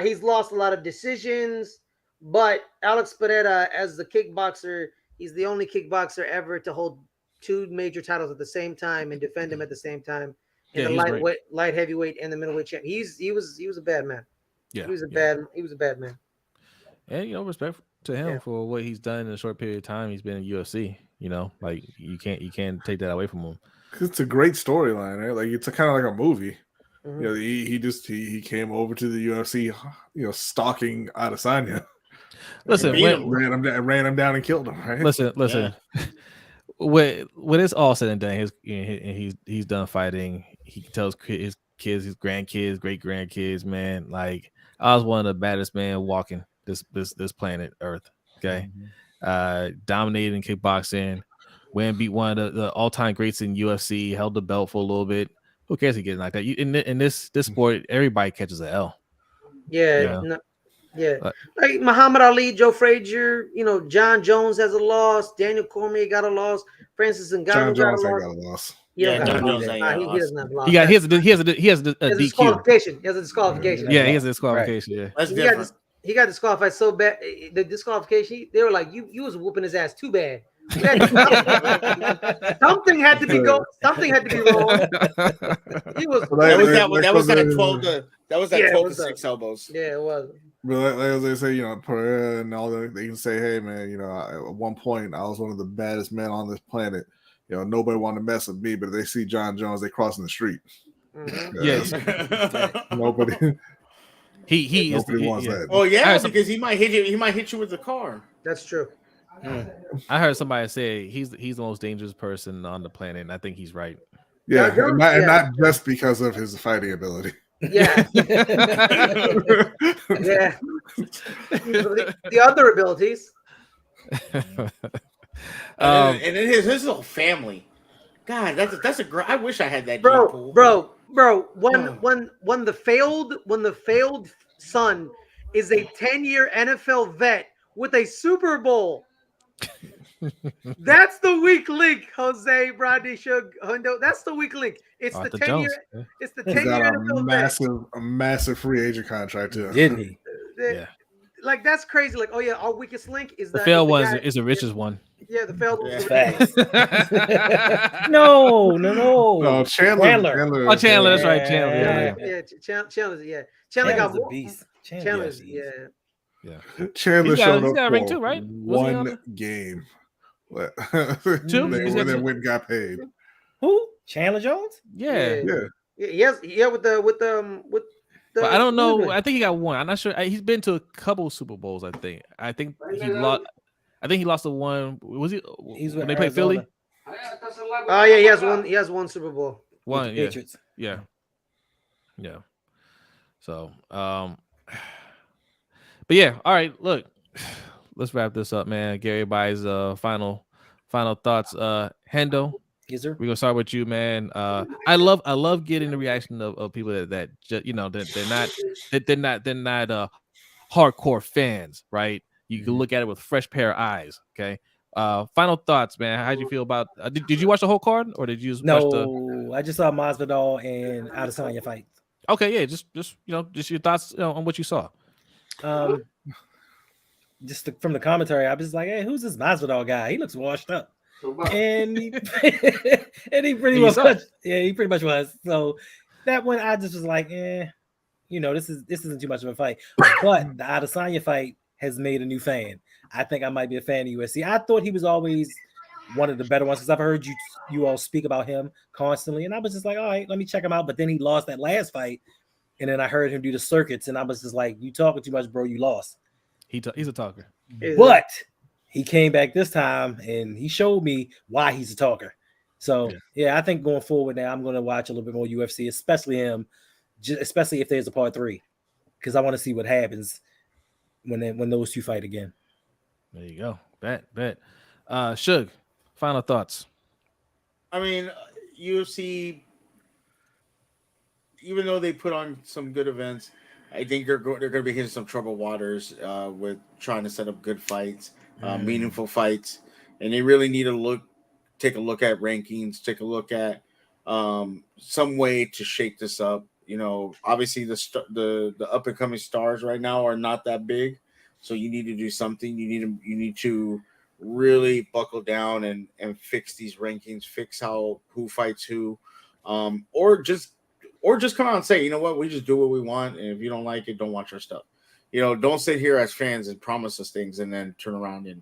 he's lost a lot of decisions. But Alex Pereira, as the kickboxer, he's the only kickboxer ever to hold 2 major titles at the same time and defend them at the same time in the light heavyweight and the middleweight champ. He was a bad man. Yeah, he was a bad man. And respect to him for what he's done in a short period of time. He's been in UFC. Like you can't take that away from him. It's a great storyline, right? Like it's kind of like a movie. Mm-hmm. He came over to the UFC, stalking Adesanya. Listen, ran him down and killed him. Right? Listen. Yeah. When it's all said and done, he's done fighting. He tells his kids, his grandkids, great grandkids, man. Like, I was one of the baddest men walking this planet Earth. Okay, dominated in kickboxing. Went and beat one of the all-time greats in UFC. Held the belt for a little bit. Who cares? He getting like that. In this sport, everybody catches an L. Yeah. Like Muhammad Ali, Joe Frazier, John Jones has a loss. Daniel Cormier got a loss. Francis Ngannou got a loss. Yeah, John Jones he doesn't have a loss. He has a DQ. Disqualification. He has a disqualification. Yeah, he has a disqualification. Right. Yeah, that's different. He got disqualified so bad. The disqualification, they were like, "You was whooping his ass too bad." Something had to be wrong. He was. That was that 12 to 6 elbows. Yeah, it was. But like they say, Pereira and all that, they can say, "Hey, man, at one point I was one of the baddest men on this planet. Nobody wanted to mess with me, but if they see John Jones, they crossing the street. Mm-hmm. Yes, nobody." Nobody wants that. Oh yeah, because he might hit you. He might hit you with the car. That's true. I heard somebody say he's the most dangerous person on the planet, and I think he's right. Yeah, and not just because of his fighting ability. Yeah. Yeah. The other abilities. And then his little family. God, that's a great. I wish I had that. Bro. When the failed son is a 10-year NFL vet with a Super Bowl. That's the weak link, Jose Brodny Hundo. That's the weak link. It's the 10-year. It's the 10-year NFL vet. A massive free agent contract too. Didn't he? Yeah. Like that's crazy. Like, oh yeah, our weakest link is the failed one is the richest one. Yeah, the failed one. No. Chandler. Oh, Chandler. That's right, Chandler. Chandler. Chandler's a beast. Chandler's Chandler showed up he's got a ring too, right? One game. Two? When they went got paid. Who? Chandler Jones? Yeah. With But I don't know. I think he got one. I'm not sure. He's been to a couple Super Bowls. I think he lost. I think he lost the one. Was he? He's when they played Philly. Oh yeah, he has one. He has one Super Bowl. One, yeah. So, but yeah. All right. Look, let's wrap this up, man. Gary By's final thoughts. Hendo. Yes, sir. We're gonna start with you, man. I love getting the reaction of people that just, you know, they're not hardcore fans, right? You can look at it with fresh pair of eyes. Okay. Final thoughts, man. How'd you feel about? Did you watch the whole card, or did you just watch the? I just saw Masvidal and Adesanya fight. Okay, yeah, just your thoughts on what you saw. Just from the commentary, I was just like, "Hey, who's this Masvidal guy? He looks washed up." And he pretty much was. So that one, I just was like, you know, this isn't too much of a fight. But the Adesanya fight has made a new fan. I think I might be a fan of UFC. I thought he was always one of the better ones because I've heard you all speak about him constantly, and I was just like, all right, let me check him out. But then he lost that last fight, and then I heard him do the circuits, and I was just like, you talking too much, bro. You lost. He's a talker, but he came back this time and he showed me why he's a talker. So yeah, I think going forward now, I'm going to watch a little bit more UFC, especially him, especially if there's a part 3, because I want to see what happens when those two fight again. There you go. Bet. Suge, final thoughts. I mean, UFC, even though they put on some good events, I think they're going to be hitting some troubled waters with trying to set up good fights, meaningful fights, and they really need to take a look at rankings, take a look at some way to shake this up. You know, obviously the up and coming stars right now are not that big, so you need to do something. You need to really buckle down and fix these rankings, fix who fights who, or just come out and say, you know what, we just do what we want, and if you don't like it, don't watch our stuff. You know, don't sit here as fans and promise us things and then turn around and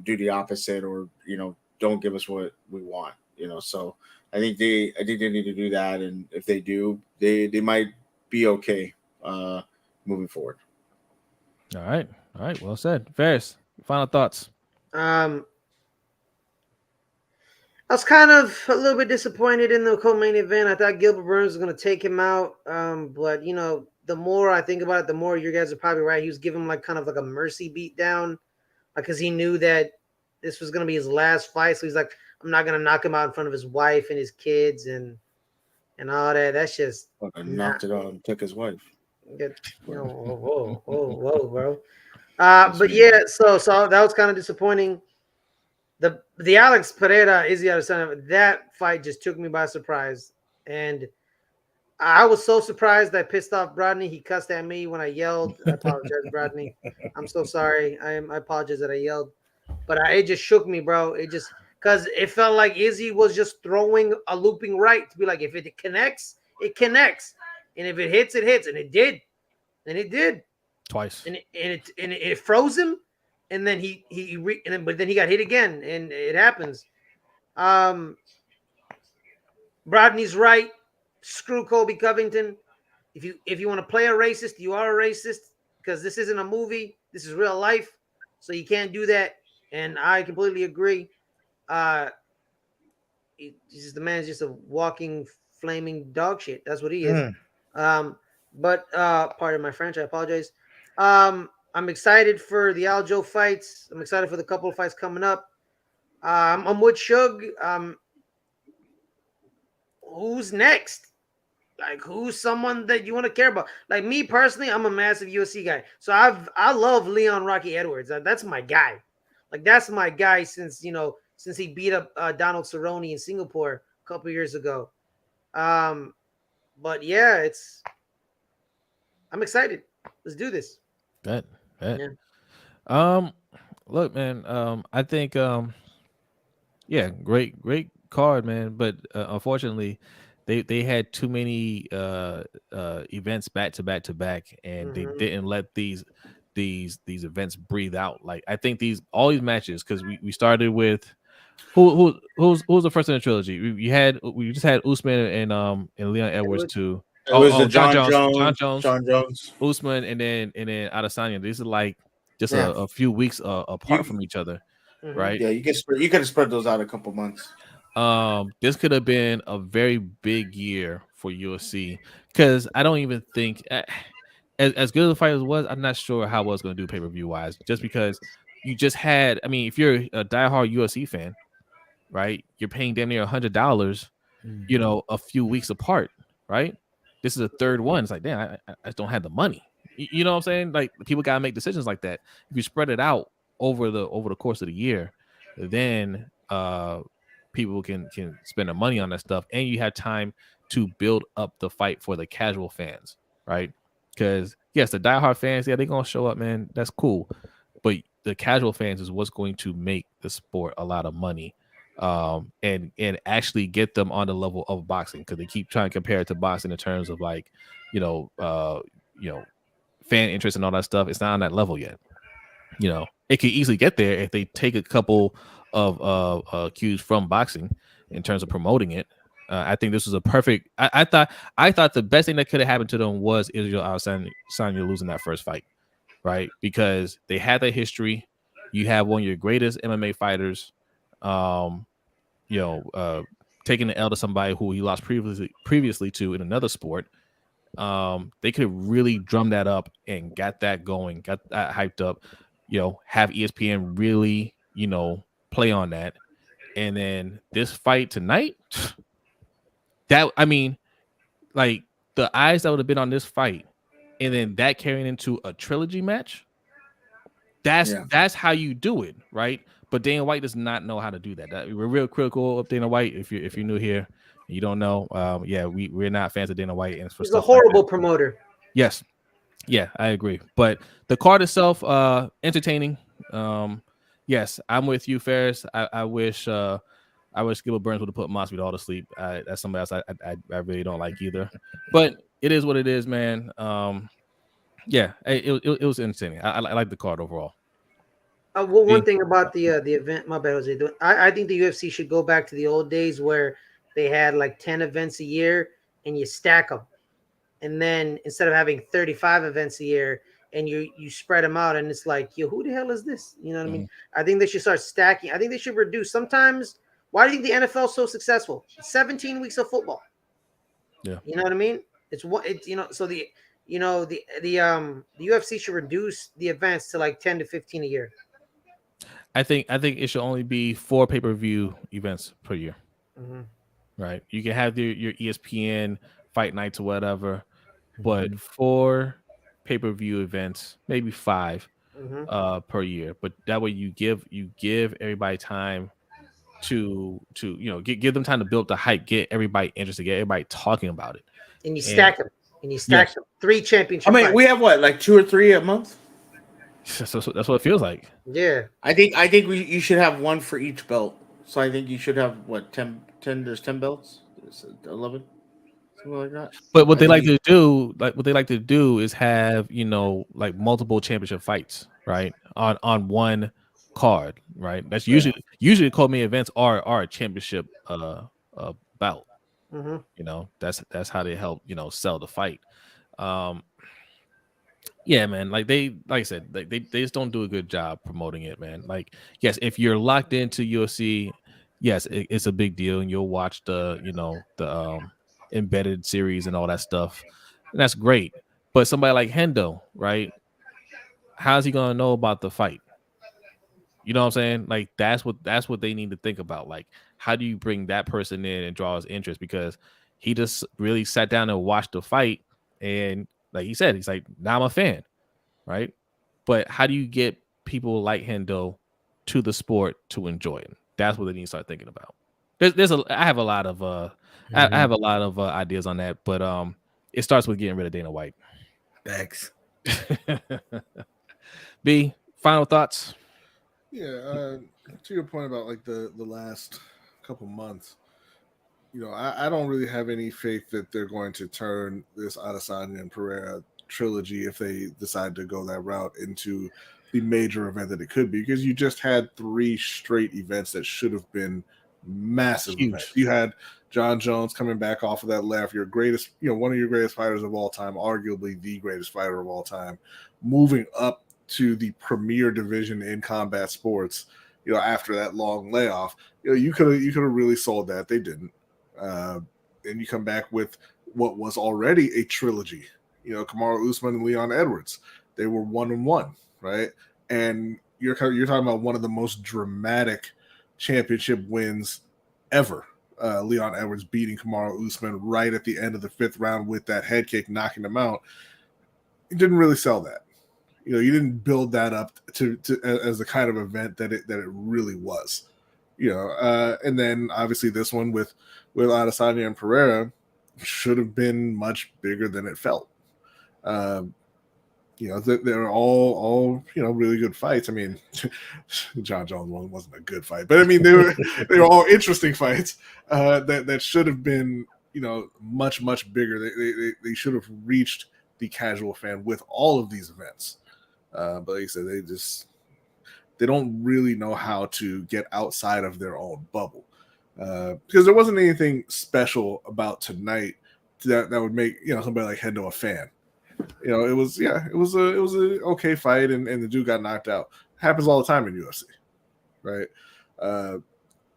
do the opposite, or, you know, don't give us what we want. You know, so I think they need to do that, and if they do, they might be okay moving forward. All right, well said. Ferris, final thoughts. I was kind of a little bit disappointed in the co-main event. I thought Gilbert Burns was going to take him out, but you know, the more I think about it, the more you guys are probably right. He was giving him like kind of like a mercy beat down, because he knew that this was going to be his last fight. So he's like, I'm not going to knock him out in front of his wife and his kids and all that. That's just knocked it out and took his wife. You know, whoa, bro. But yeah, so that was kind of disappointing. The Alex Pereira, Izzy Adesanya, that fight just took me by surprise, and I was so surprised I pissed off Brodny. He cussed at me when I yelled. I apologize, Brodny. I'm so sorry. I apologize that I yelled, but it just shook me, bro. It just, because it felt like Izzy was just throwing a looping right to be like, if it connects, it connects, and if it hits, it hits, and it did, twice, and it froze him. And then but then he got hit again, and it happens. Brodny's right. Screw Colby Covington. If you want to play a racist, you are a racist, because this isn't a movie. This is real life, so you can't do that. And I completely agree. The man's just a walking flaming dog shit. That's what he is. But pardon my French. I apologize. I'm excited for the Aljo fights. I'm excited for the couple of fights coming up. I'm with Shug. Who's next? Like, who's someone that you want to care about? Like, me personally, I'm a massive UFC guy. So I love Leon Rocky Edwards. That's my guy. Like, that's my guy since he beat up Donald Cerrone in Singapore a couple years ago. But yeah, I'm excited. Let's do this. Bet. Yeah. Look, man. I think, yeah, great card, man. But unfortunately, they had too many events back to back, and they didn't let these events breathe out. Like, I think all these matches, because we started with who's the first in the trilogy? We just had Usman and Leon Edwards too. It was the John John Jones, Jones. Usman, and then Adesanya. These are like just Yeah. a few weeks apart from each other, right? Yeah, you could have spread those out a couple months. This could have been a very big year for UFC because I don't even think as good as the fight as was, I'm not sure how I was going to do pay-per-view wise, just because you just had. I mean, if you're a diehard UFC fan, right, you're paying damn near $100, you know, a few weeks apart, right? This is a third one. It's like, damn, I just don't have the money. You know what I'm saying? Like, people gotta make decisions like that. If you spread it out over the course of the year, then people can spend their money on that stuff, and you have time to build up the fight for the casual fans, right? Because yes, the diehard fans, yeah, they're gonna show up, man. That's cool, but the casual fans is what's going to make the sport a lot of money, and actually get them on the level of boxing, because they keep trying to compare it to boxing in terms of like, you know, fan interest and all that stuff. It's not on that level yet. You know, it could easily get there if they take a couple of cues from boxing in terms of promoting it. I think this was a perfect. I thought the best thing that could have happened to them was Israel Adesanya losing that first fight, right? Because they had that history. You have one of your greatest MMA fighters, taking the L to somebody who he lost previously to in another sport. They could have really drummed that up and got that going, got that hyped up. You know, have ESPN really, you know, play on that, and then this fight tonight. That, I mean, like, the eyes that would have been on this fight, and then that carrying into a trilogy match. That's how you do it, right? But Dana White does not know how to do that. We're real critical of Dana White. If you're new here, and you don't know. We're not fans of Dana White, and for he's a horrible promoter. Yes, yeah, I agree. But the card itself, entertaining. Yes, I'm with you, Ferris. I wish Gilbert Burns would have put Masvidal to sleep. That's somebody else I really don't like either. But it is what it is, man. It was entertaining. I like the card overall. One thing about the event, my bad, Jose. I think the UFC should go back to the old days where they had like 10 events a year and you stack them. And then instead of having 35 events a year and you spread them out, and it's like, yo, who the hell is this? You know what I mean? I think they should start stacking. I think they should reduce. Sometimes, why do you think the NFL is so successful? 17 weeks of football. Yeah. You know what I mean? So the UFC should reduce the events to like 10 to 15 a year. I think it should only be 4 pay-per-view events per year. Right? You can have your ESPN fight nights or whatever, but 4 pay-per-view events, maybe 5 per year. But that way you give everybody time to give them time to build the hype, get everybody interested, get everybody talking about it. And you stack them. And you stack them. 3 championship I mean, fights. we have what, like 2 or 3 a month? So that's what it feels like. Yeah. I think you should have 1 for each belt. So I think you should have what, 10 there's 10 belts? 11? Something like that. But what they like to do is have, you know, like multiple championship fights, right? On one card, right? That's usually co-main events are a championship bout. You know, that's how they help, you know, sell the fight. Yeah, man. Like I said, they just don't do a good job promoting it, man. Like, yes, if you're locked into UFC, yes, it's a big deal, and you'll watch the embedded series and all that stuff, and that's great. But somebody like Hendo, right? How's he gonna know about the fight? You know what I'm saying? Like, that's what they need to think about. Like, how do you bring that person in and draw his interest? Because he just really sat down and watched the fight, and like he said, he's like, now I'm a fan, right? But how do you get people like Hendo to the sport to enjoy it? That's what they need to start thinking about. I have a lot of I have a lot of ideas on that, but it starts with getting rid of Dana White. Thanks. B, final thoughts? Yeah, to your point about like the last couple months, you know, I don't really have any faith that they're going to turn this Adesanya and Pereira trilogy, if they decide to go that route, into the major event that it could be, because you just had 3 straight events that should have been Massive Huge. event. You had John Jones coming back off of that left, your greatest, one of your greatest fighters of all time, arguably the greatest fighter of all time, moving up to the premier division in combat sports, after that long layoff. You could have really sold that. They didn't. And you come back with what was already a trilogy. Kamaru Usman and Leon Edwards. They were 1-1, right? And you're talking about one of the most dramatic championship wins ever. Leon Edwards beating Kamaru Usman right at the end of the 5th round with that head kick, knocking him out. It didn't really sell that. You didn't build that up to as the kind of event that it really was. And then obviously this one with Adesanya and Pereira should have been much bigger than it felt. They're all really good fights. I mean, John Jones one wasn't a good fight, but I mean they were all interesting fights that should have been much bigger. They should have reached the casual fan with all of these events. But like I said, they don't really know how to get outside of their own bubble because there wasn't anything special about tonight that would make somebody like Hendo a fan. It was a okay fight, and the dude got knocked out. Happens all the time in UFC, right?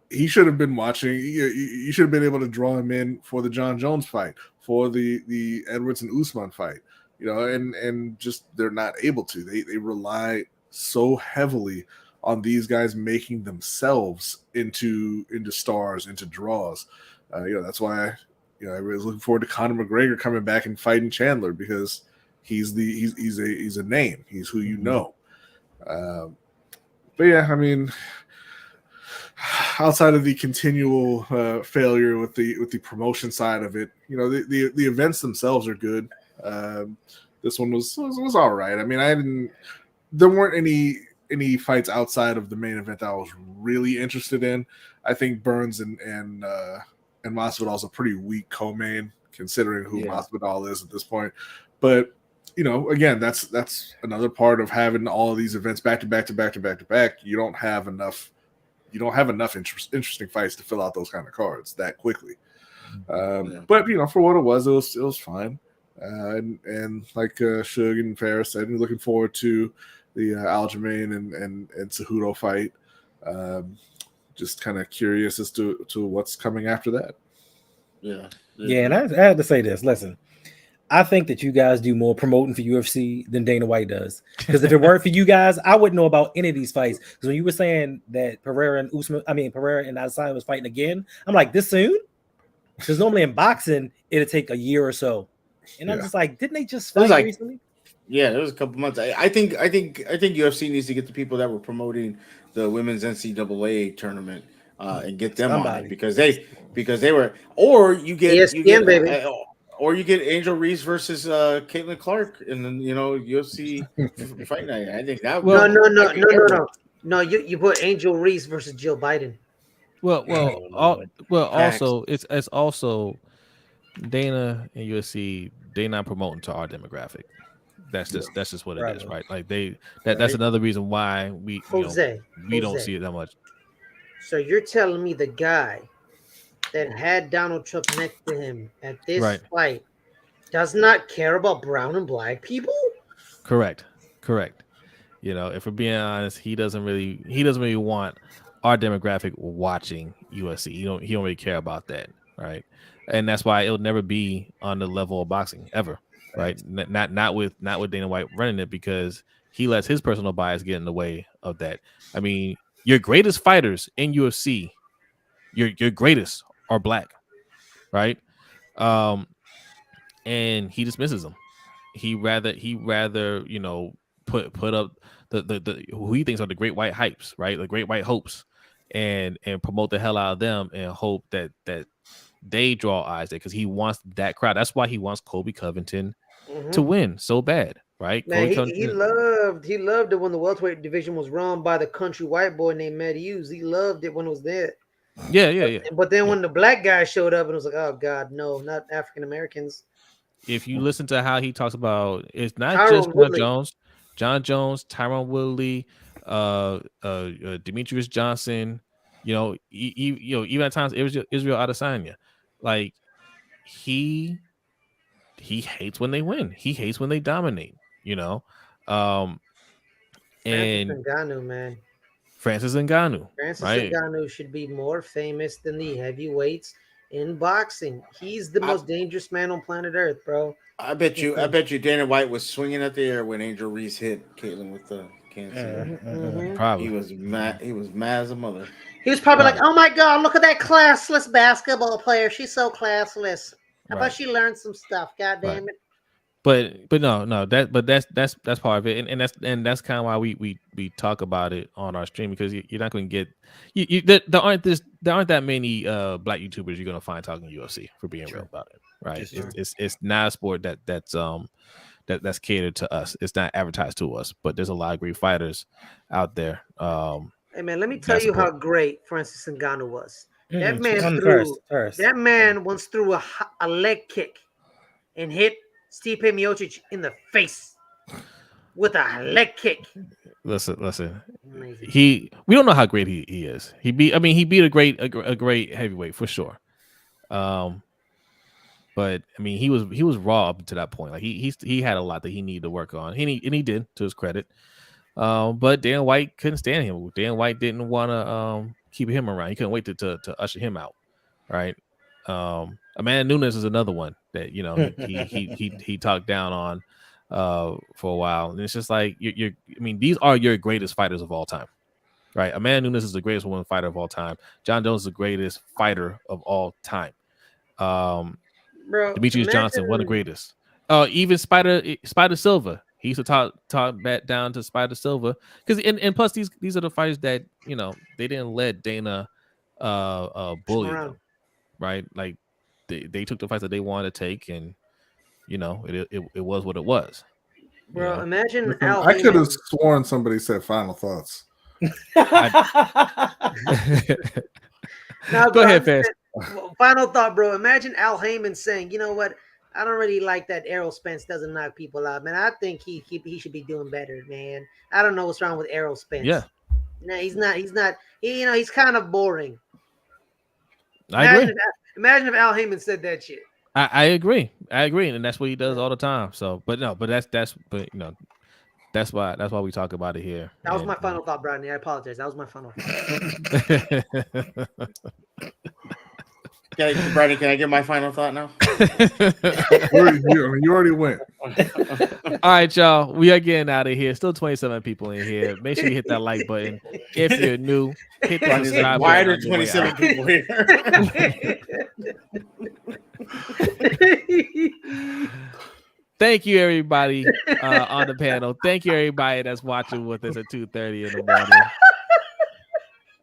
He should have been watching. You should have been able to draw him in for the John Jones fight, for the Edwards and Usman fight, and just they're not able to. They rely so heavily on these guys making themselves into stars, into draws. That's why I was looking forward to Conor McGregor coming back and fighting Chandler because he's a name. He's who you know. But yeah, I mean, outside of the continual failure with the promotion side of it, the events themselves are good. This one was all right. I mean, there weren't any fights outside of the main event that I was really interested in. I think Burns and Masvidal is a pretty weak co-main considering who Masvidal is at this point. But again, that's another part of having all of these events back to back to back to back to back. You don't have enough interesting fights to fill out those kind of cards that quickly. But for what it was fine. And like Suge and Ferris said, we're looking forward to the Aljamain and Cejudo fight. Just kind of curious as to what's coming after that. And I had to say this. Listen, I think that you guys do more promoting for UFC than Dana White does. Because if it weren't for you guys, I wouldn't know about any of these fights. Because when you were saying that Pereira and Adesanya was fighting again, I'm like, this soon? Because normally in boxing, it'll take a year or so. And I'm just like, didn't they just fight recently? Yeah, it was a couple months. I think UFC needs to get the people that were promoting the women's NCAA tournament and get them on it because they were, or you get ESPN, baby. Or you get Angel Reese versus Caitlin Clark in the UFC fight night. I think that no. You put Angel Reese versus Jill Biden. Also it's also Dana and UFC. They not promoting to our demographic. That's just what it is, right? Like that's another reason why we don't see it that much. So you're telling me the guy that had Donald Trump next to him at this fight does not care about brown and black people? Correct. If we're being honest, he doesn't really want our demographic watching UFC. He don't really care about that, right? And that's why it'll never be on the level of boxing ever, right? Not with Dana White running it because he lets his personal bias get in the way of that. I mean, your greatest fighters in UFC, your greatest are black, right? And he dismisses them. He rather put up the who he thinks are the great white hypes, right? The great white hopes, and promote the hell out of them and hope that they draw eyes there because he wants that crowd. That's why he wants Colby Covington to win so bad, right? Man, he loved it when the welterweight division was run by the country white boy named Matt Hughes. He loved it when it was there. Yeah. But then when the black guy showed up and it was like, oh God, no, not African Americans. If you listen to how he talks about, it's not just John Jones, Tyrone Woodley, Demetrius Johnson, Even at times Israel Adesanya, like he hates when they win. He hates when they dominate. And Ngannou, man. Francis Ngannou, Francis right? Ngannou should be more famous than the heavyweights in boxing. He's the most dangerous man on planet Earth, bro. I bet you Dana White was swinging at the air when Angel Reese hit Caitlin with the cancer. Probably. He was mad. He was mad as a mother. He was probably like, "Oh my God, look at that classless basketball player. She's so classless. How about she learned some stuff? God damn it." But that's part of it, and that's kind of why we talk about it on our stream, because you're not going to get there aren't that many black YouTubers you're going to find talking UFC, for being real about it, right? It's not a sport that's catered to us. It's not advertised to us, but there's a lot of great fighters out there. Hey man, let me tell you how great Francis Ngannou was. That man first. That man once threw a leg kick and hit Stipe Miocic in the face with a leg kick. Listen. We don't know how great he is. He beat a great heavyweight for sure. But I mean, he was raw up to that point. Like he had a lot that he needed to work on. And he did, to his credit. But Dan White couldn't stand him. Dan White didn't want to keep him around. He couldn't wait to usher him out, right? Amanda Nunes is another one that he talked down on for a while, and it's just like these are your greatest fighters of all time, right? Amanda Nunes is the greatest woman fighter of all time. John Jones is the greatest fighter of all time. Demetrius Johnson, one of the greatest. Even Spider Silva. He used to talk back down to Spider Silva, because and plus these are the fighters that they didn't let Dana bully them, right? Like they took the fights that they wanted to take, and it was what it was. Bro, imagine I could have sworn somebody said final thoughts. Now, go ahead, Fast. Final thought, bro. Imagine Al Heyman saying, "You know what? I don't really like that Errol Spence doesn't knock people out, man. I think he should be doing better, man. I don't know what's wrong with Errol Spence. Yeah, no, he's not. He's kind of boring. I agree. Imagine if Al Heyman said that shit. I agree, and that's what he does all the time. So, that's why we talk about it here. That was my final thought, Brodny. I apologize. That was my final thought. Brodny, can I give my final thought now? You already went. All right, y'all. We are getting out of here. Still 27 people in here. Make sure you hit that like button. If you're new, hit the subscribe button. Why are there 27 people here? Thank you, everybody on the panel. Thank you, everybody that's watching with us at 2:30 in the morning.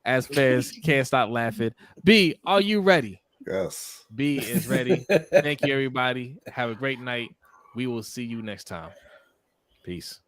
As Fez can't stop laughing. B, are you ready? Yes. B is ready. Thank you, everybody. Have a great night. We will see you next time. Peace.